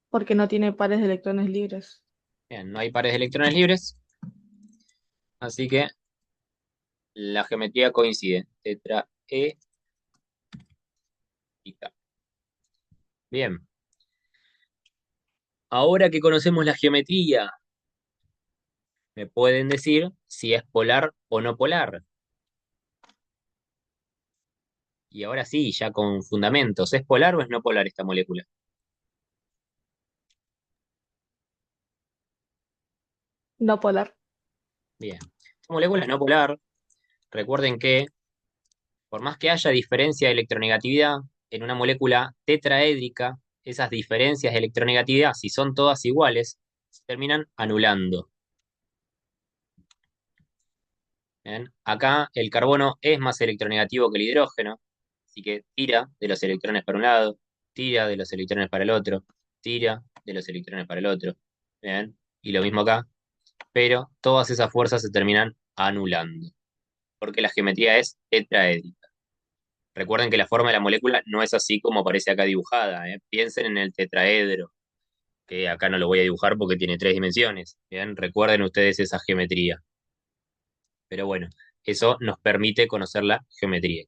porque no tiene pares de electrones libres. Bien, no hay pares de electrones libres, así que la geometría coincide. Tetraédrica. Bien, ahora que conocemos la geometría, me pueden decir si es polar o no polar. Y ahora sí, ya con fundamentos, ¿es polar o es no polar esta molécula? No polar. Bien, esta molécula es no polar. Recuerden que por más que haya diferencia de electronegatividad en una molécula tetraédrica, esas diferencias de electronegatividad, si son todas iguales, se terminan anulando. ¿Bien? Acá el carbono es más electronegativo que el hidrógeno, así que tira de los electrones para un lado, tira de los electrones para el otro, tira de los electrones para el otro. ¿Bien? Y lo mismo acá, pero todas esas fuerzas se terminan anulando, porque la geometría es tetraédrica. Recuerden que la forma de la molécula no es así como aparece acá dibujada, ¿eh? Piensen en el tetraedro, que acá no lo voy a dibujar porque tiene tres dimensiones. ¿Bien? Recuerden ustedes esa geometría. Pero bueno, eso nos permite conocer la geometría.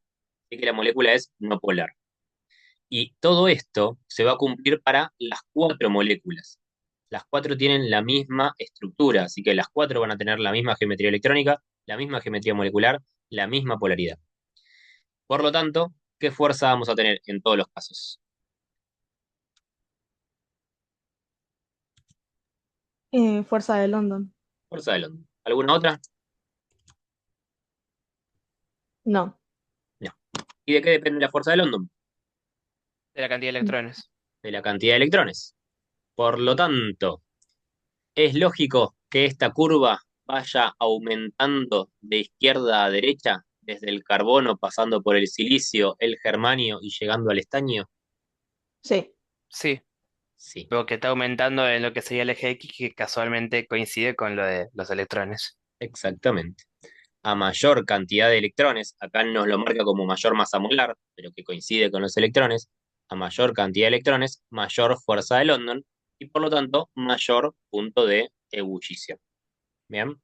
Así que la molécula es no polar. Y todo esto se va a cumplir para las cuatro moléculas. Las cuatro tienen la misma estructura, así que las cuatro van a tener la misma geometría electrónica, la misma geometría molecular, la misma polaridad. Por lo tanto, ¿qué fuerza vamos a tener en todos los casos? Fuerza de London. Fuerza de London. ¿Alguna otra? No. No. ¿Y de qué depende la fuerza de London? De la cantidad de electrones. de la cantidad de electrones. Por lo tanto, es lógico que esta curva vaya aumentando de izquierda a derecha, desde el carbono pasando por el silicio, el germanio y llegando al estaño. Sí. Sí, Sí, porque está aumentando en lo que sería el eje X, que casualmente coincide con lo de los electrones. exactamente. A mayor cantidad de electrones, acá nos lo marca como mayor masa molar, pero que coincide con los electrones, a mayor cantidad de electrones, mayor fuerza de London y por lo tanto mayor punto de ebullición. Bien,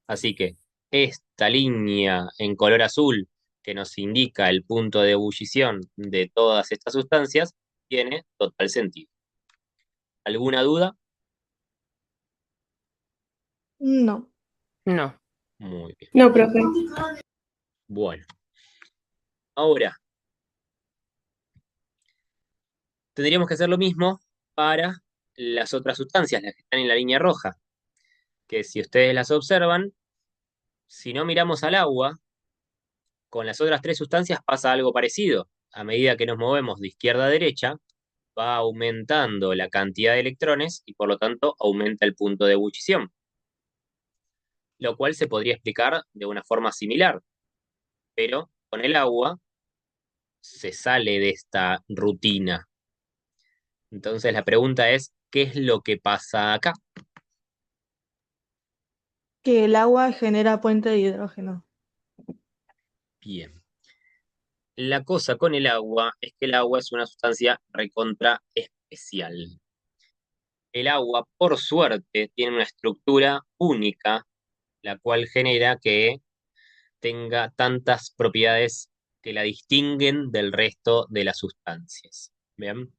así que esta línea en color azul que nos indica el punto de ebullición de todas estas sustancias tiene total sentido. ¿Alguna duda? No. No. Muy bien. No, profe. Bueno, ahora tendríamos que hacer lo mismo para las otras sustancias, las que están en la línea roja, que si ustedes las observan, si no miramos al agua, con las otras tres sustancias pasa algo parecido. A medida que nos movemos de izquierda a derecha, va aumentando la cantidad de electrones y por lo tanto aumenta el punto de ebullición, lo cual se podría explicar de una forma similar, pero con el agua se sale de esta rutina. Entonces la pregunta es, ¿qué es lo que pasa acá? Que el agua genera puente de hidrógeno. Bien. La cosa con el agua es que el agua es una sustancia recontra especial. El agua, por suerte, tiene una estructura única, la cual genera que tenga tantas propiedades que la distinguen del resto de las sustancias. Bien.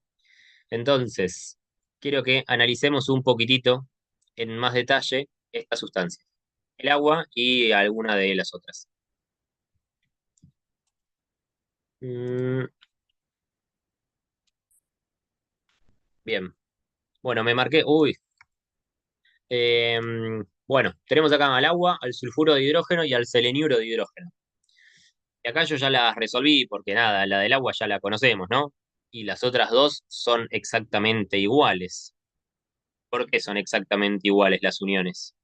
Entonces, quiero que analicemos un poquitito en más detalle estas sustancias, el agua y alguna de las otras. Mm, bien. Bueno, me marqué. Uy. Bueno, tenemos acá al agua, al sulfuro de hidrógeno y al seleniuro de hidrógeno. Y acá yo ya las resolví porque nada, la del agua ya la conocemos, ¿no? Y las otras dos son exactamente iguales. ¿Por qué son exactamente iguales las uniones?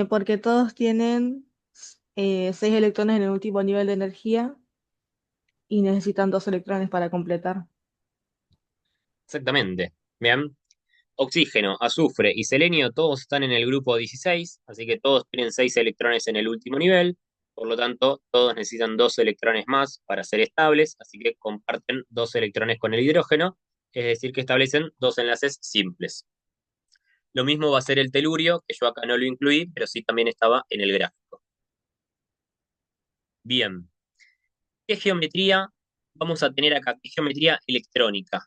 Porque todos tienen 6 electrones en el último nivel de energía y necesitan 2 electrones para completar. Exactamente. Bien. Oxígeno, azufre y selenio, todos están en el grupo 16, así que todos tienen 6 electrones en el último nivel. Por lo tanto, todos necesitan 2 electrones más para ser estables, así que comparten 2 electrones con el hidrógeno, es decir, que establecen 2 enlaces simples. Lo mismo va a ser el telurio, que yo acá no lo incluí, pero sí también estaba en el gráfico. Bien, ¿qué geometría vamos a tener acá? ¿Qué geometría electrónica?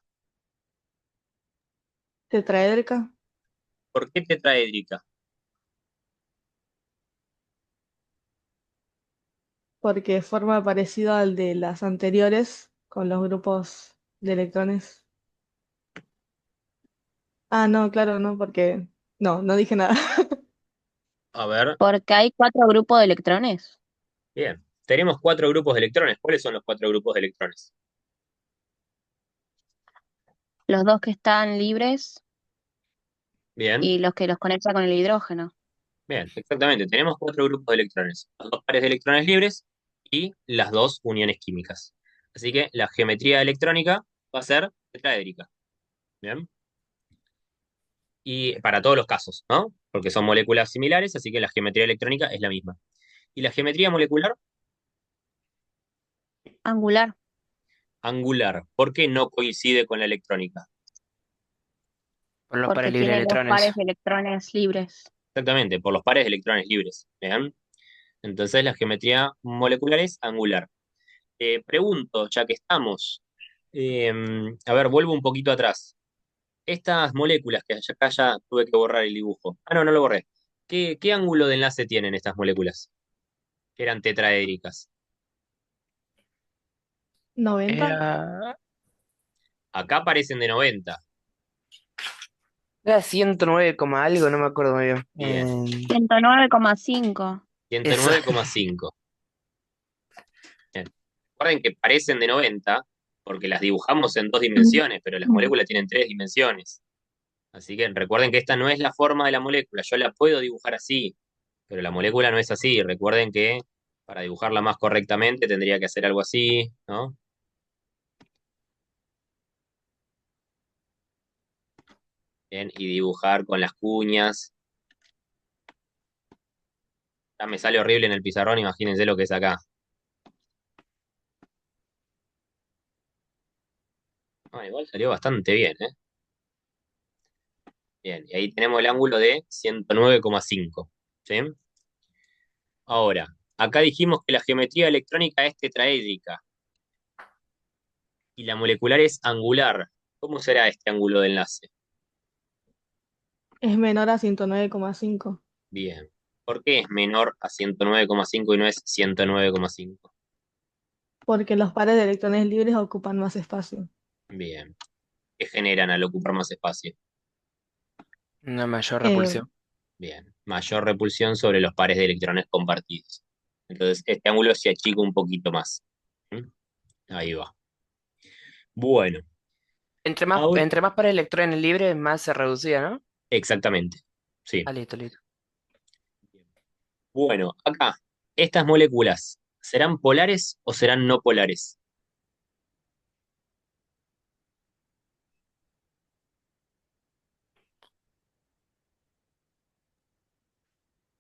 Tetraédrica, ¿Por qué tetraédrica? porque forma parecido al de las anteriores con los grupos de electrones. Ah, no, claro, no, porque... No, no dije nada. A ver, Porque hay 4 grupos de electrones. bien. Tenemos 4 grupos de electrones. ¿Cuáles son los 4 grupos de electrones? Los dos que están libres Bien, y los que los conecta con el hidrógeno. bien, exactamente. Tenemos 4 grupos de electrones. Los 2 pares de electrones libres y las 2 uniones químicas. Así que la geometría electrónica va a ser tetraédrica. Bien. Y para todos los casos, ¿no? Porque son moléculas similares, así que la geometría electrónica es la misma. ¿Y la geometría molecular? Angular, Angular. ¿Por qué no coincide con la electrónica? Por los pares porque libres de tiene dos electrones. pares de electrones libres. Exactamente, por los pares de electrones libres. ¿Bien? Entonces la geometría molecular es angular. Pregunto, ya que estamos, eh, a ver, vuelvo un poquito atrás. Estas moléculas, que acá ya tuve que borrar el dibujo. Ah, no, no lo borré. ¿Qué ángulo de enlace tienen estas moléculas? Que eran tetraédricas. 90. Era, Acá parecen de 90. era 109 coma algo, no me acuerdo muy bien. Bien. 109,5. ciento Eso. nueve coma cinco. Bien. Recuerden que parecen de 90 porque las dibujamos en 2 dimensiones, pero las moléculas tienen 3 dimensiones. Así que recuerden que esta no es la forma de la molécula. Yo la puedo dibujar así, pero la molécula no es así. Recuerden que para dibujarla más correctamente tendría que hacer algo así, ¿no? Bien, y dibujar con las cuñas. Ya me sale horrible en el pizarrón, imagínense lo que es acá. Ah, igual salió bastante bien, ¿eh? Bien, y ahí tenemos el ángulo de 109,5. ¿Sí? Ahora, acá dijimos que la geometría electrónica es tetraédrica y la molecular es angular. ¿Cómo será este ángulo de enlace? Es menor a 109,5 Bien. ¿Por qué es menor a 109,5 y no es 109,5? porque los pares de electrones libres ocupan más espacio. Bien. ¿Qué generan al ocupar más espacio? Una mayor Eh, repulsión. Bien. Mayor repulsión sobre los pares de electrones compartidos. Entonces, este ángulo se achica un poquito más. ¿Mm? Ahí va. Bueno, ahora, Entre más pares de electrones libres, más se reducía, ¿no? exactamente. Sí. Ah, listo, listo. Bueno, acá, estas moléculas, ¿serán polares o serán no polares?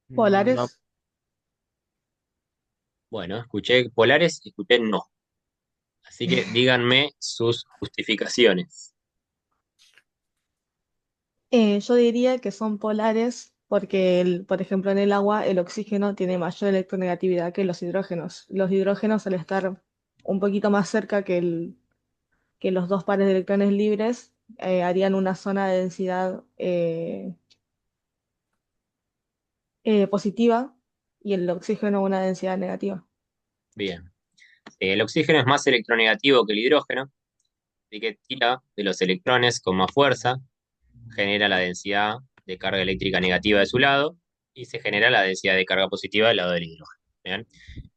No. polares, Bueno, escuché polares y escuché no. Así que díganme sus justificaciones. yo diría que son polares porque, por ejemplo, en el agua el oxígeno tiene mayor electronegatividad que los hidrógenos. Los hidrógenos, al estar un poquito más cerca que los dos pares de electrones libres, harían una zona de densidad positiva y el oxígeno una densidad negativa. Bien. El oxígeno es más electronegativo que el hidrógeno, así que tira de los electrones con más fuerza, genera la densidad de carga eléctrica negativa de su lado y se genera la densidad de carga positiva del lado del hidrógeno. ¿Bien?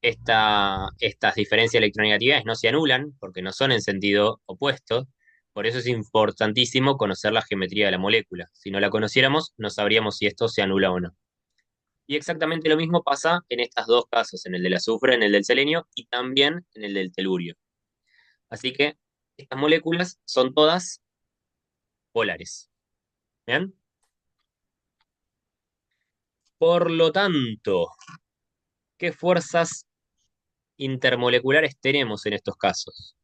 Estas diferencias electronegativas no se anulan porque no son en sentido opuesto, por eso es importantísimo conocer la geometría de la molécula. Si no la conociéramos, no sabríamos si esto se anula o no. Y exactamente lo mismo pasa en estos dos casos, en el del azufre, en el del selenio y también en el del telurio. Así que estas moléculas son todas polares. ¿Bien? Por lo tanto, ¿qué fuerzas intermoleculares tenemos en estos casos?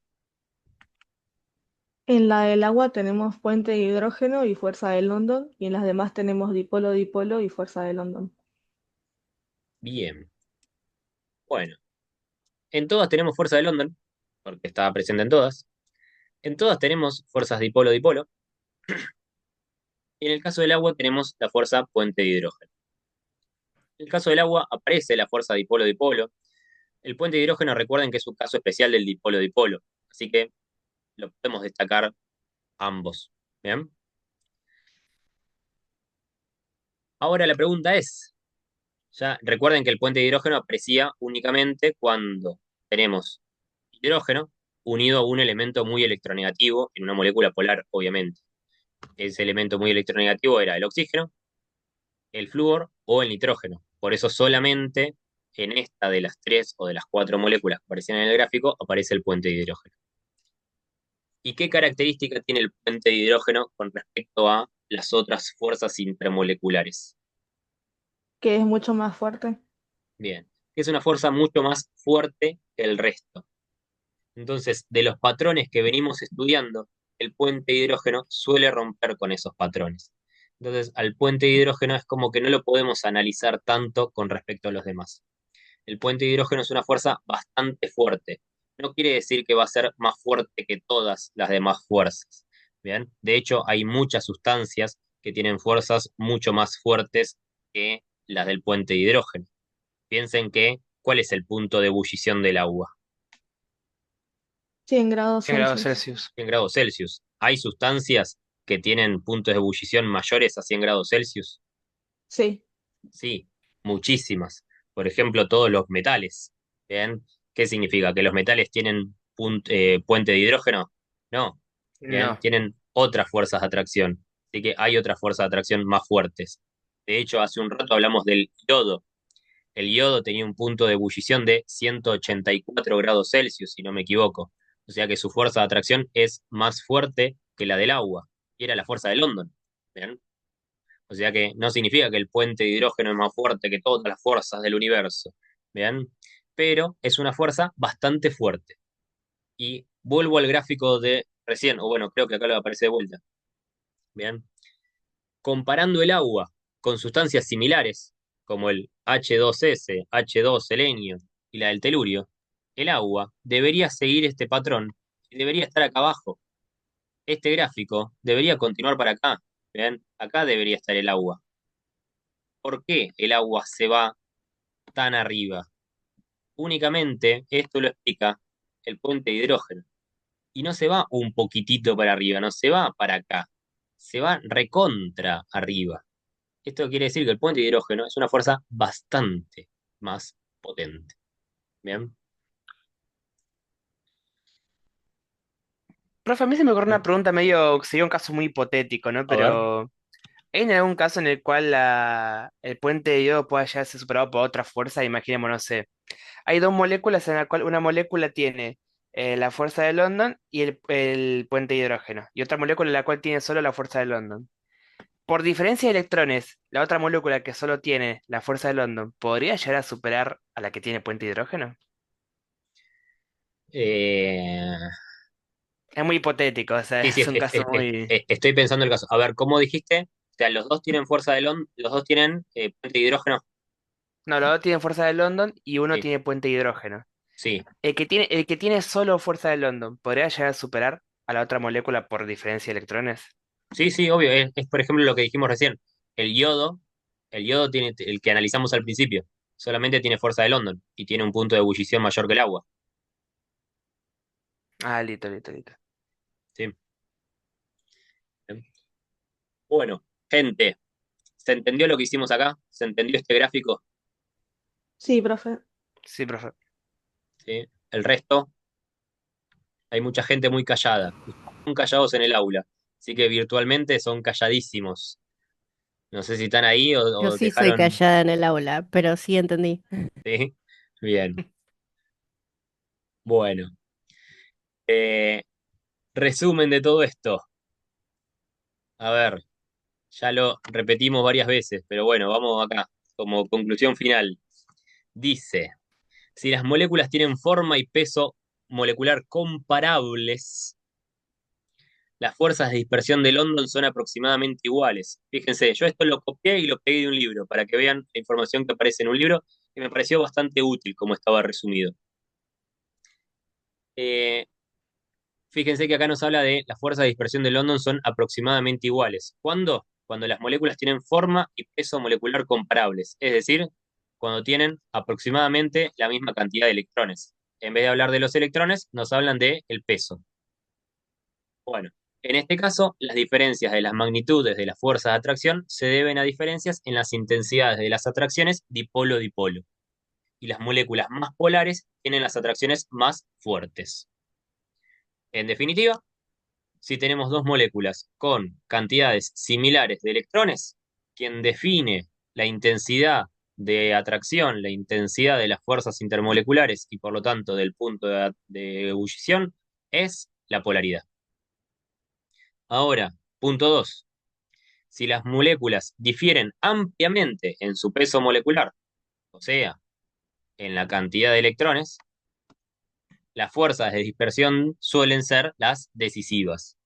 En la del agua tenemos puente de hidrógeno y fuerza de London, y en las demás tenemos dipolo-dipolo y fuerza de London. Bien. Bueno, en todas tenemos fuerza de London, porque está presente en todas. En todas tenemos fuerzas dipolo-dipolo. Y en el caso del agua tenemos la fuerza puente de hidrógeno. En el caso del agua aparece la fuerza dipolo-dipolo. El puente de hidrógeno, recuerden que es un caso especial del dipolo-dipolo. Así que lo podemos destacar ambos. ¿Bien? Ahora la pregunta es, ya recuerden que el puente de hidrógeno aprecia únicamente cuando tenemos hidrógeno unido a un elemento muy electronegativo en una molécula polar, obviamente. Ese elemento muy electronegativo era el oxígeno, el flúor o el nitrógeno. Por eso solamente en esta de las 3 o de las 4 moléculas que aparecían en el gráfico aparece el puente de hidrógeno. ¿Y qué característica tiene el puente de hidrógeno con respecto a las otras fuerzas intermoleculares? Que es mucho más fuerte. Bien, es una fuerza mucho más fuerte que el resto. Entonces, de los patrones que venimos estudiando, el puente de hidrógeno suele romper con esos patrones. Entonces, al puente de hidrógeno es como que no lo podemos analizar tanto con respecto a los demás. El puente de hidrógeno es una fuerza bastante fuerte. No quiere decir que va a ser más fuerte que todas las demás fuerzas. Bien, de hecho, hay muchas sustancias que tienen fuerzas mucho más fuertes que las del puente de hidrógeno. Piensen que, ¿cuál es el punto de ebullición del agua? 100 grados 100 grados Celsius. Celsius. 100 grados Celsius. ¿Hay sustancias que tienen puntos de ebullición mayores a 100 grados Celsius? Sí, Sí, muchísimas. Por ejemplo, todos los metales. ¿Bien? ¿Qué significa? ¿Que los metales tienen puente de hidrógeno? No, bien, No. tienen otras fuerzas de atracción. Así que hay otras fuerzas de atracción más fuertes. De hecho, hace un rato hablamos del yodo. El yodo tenía un punto de ebullición de 184 grados Celsius, si no me equivoco. O sea que su fuerza de atracción es más fuerte que la del agua. Y era la fuerza de London. ¿Bien? O sea que no significa que el puente de hidrógeno es más fuerte que todas las fuerzas del universo. ¿Bien? Pero es una fuerza bastante fuerte. Y vuelvo al gráfico de recién, o bueno, creo que acá lo aparece de vuelta. ¿Bien? Comparando el agua con sustancias similares, como el H2S, H2 selenio y la del telurio, el agua debería seguir este patrón y debería estar acá abajo. Este gráfico debería continuar para acá. ¿Ven? Acá debería estar el agua. ¿Por qué el agua se va tan arriba? Únicamente esto lo explica el puente de hidrógeno. Y no se va un poquitito para arriba, no se va para acá, se va recontra arriba. Esto quiere decir que el puente de hidrógeno es una fuerza bastante más potente. ¿Bien? Profe, a mí se me ocurre una pregunta medio, sería un caso muy hipotético, ¿no? A ver. Pero, ¿hay en algún caso en el cual el puente de yodo pueda ya ser superado por otra fuerza? Imaginemos, no sé. Hay dos moléculas en la cual una molécula tiene la fuerza de London y el puente de hidrógeno, y otra molécula en la cual tiene solo la fuerza de London. Por diferencia de electrones, la otra molécula que solo tiene la fuerza de London, ¿podría llegar a superar a la que tiene puente de hidrógeno? eh, Es muy hipotético, o sea, sí, sí, es un caso muy... estoy pensando el caso. A ver, ¿cómo dijiste? O sea, los dos tienen fuerza de London, los dos tienen puente de hidrógeno. No, los dos tienen fuerza de London y uno Sí, tiene puente de hidrógeno. sí, El que tiene solo fuerza de London, ¿podría llegar a superar a la otra molécula por diferencia de electrones? sí, sí, obvio. Es, por ejemplo lo que dijimos recién. El yodo, el yodo tiene, el que analizamos al principio, solamente tiene fuerza de London y tiene un punto de ebullición mayor que el agua. Ah, listo, listo, listo. ¿Sí? Bueno, gente, ¿se entendió lo que hicimos acá? ¿Se entendió este gráfico? Sí, profe. Sí, profe. ¿Sí? El resto, hay mucha gente muy callada. Son callados en el aula, así que virtualmente son calladísimos. No sé si están ahí Yo o sí soy dejaron. callada en el aula, pero sí entendí. ¿Sí? Bien, bueno. Eh, resumen de todo esto. A ver, ya lo repetimos varias veces, pero bueno, vamos acá, como conclusión final. Dice, si las moléculas tienen forma y peso molecular comparables, las fuerzas de dispersión de London son aproximadamente iguales. Fíjense, yo esto lo copié y lo pegué de un libro para que vean la información que aparece en un libro y me pareció bastante útil como estaba resumido. Eh, fíjense que acá nos habla de las fuerzas de dispersión de London son aproximadamente iguales. ¿Cuándo? Cuando las moléculas tienen forma y peso molecular comparables, es decir, cuando tienen aproximadamente la misma cantidad de electrones. En vez de hablar de los electrones, nos hablan de el peso. Bueno, en este caso, las diferencias de las magnitudes de las fuerzas de atracción se deben a diferencias en las intensidades de las atracciones dipolo-dipolo. Y las moléculas más polares tienen las atracciones más fuertes. En definitiva, si tenemos dos moléculas con cantidades similares de electrones, quien define la intensidad de atracción, la intensidad de las fuerzas intermoleculares y por lo tanto del punto de ebullición, es la polaridad. Ahora, punto 2. Si las moléculas difieren ampliamente en su peso molecular, o sea, en la cantidad de electrones, las fuerzas de dispersión suelen ser las decisivas.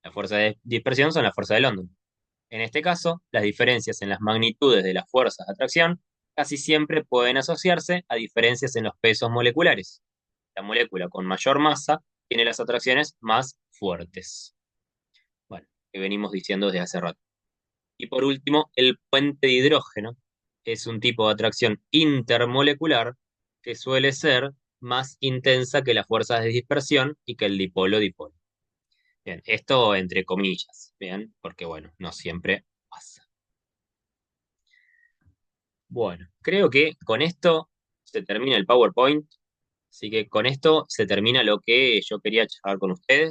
Las fuerzas de dispersión son las fuerzas de London. En este caso, las diferencias en las magnitudes de las fuerzas de atracción casi siempre pueden asociarse a diferencias en los pesos moleculares. La molécula con mayor masa tiene las atracciones más fuertes. Bueno, que venimos diciendo desde hace rato. Y por último, el puente de hidrógeno es un tipo de atracción intermolecular que suele ser más intensa que las fuerzas de dispersión y que el dipolo-dipolo. Bien, esto entre comillas, bien, porque bueno, no siempre pasa. Bueno, creo que con esto se termina el PowerPoint. Así que con esto se termina lo que yo quería charlar con ustedes.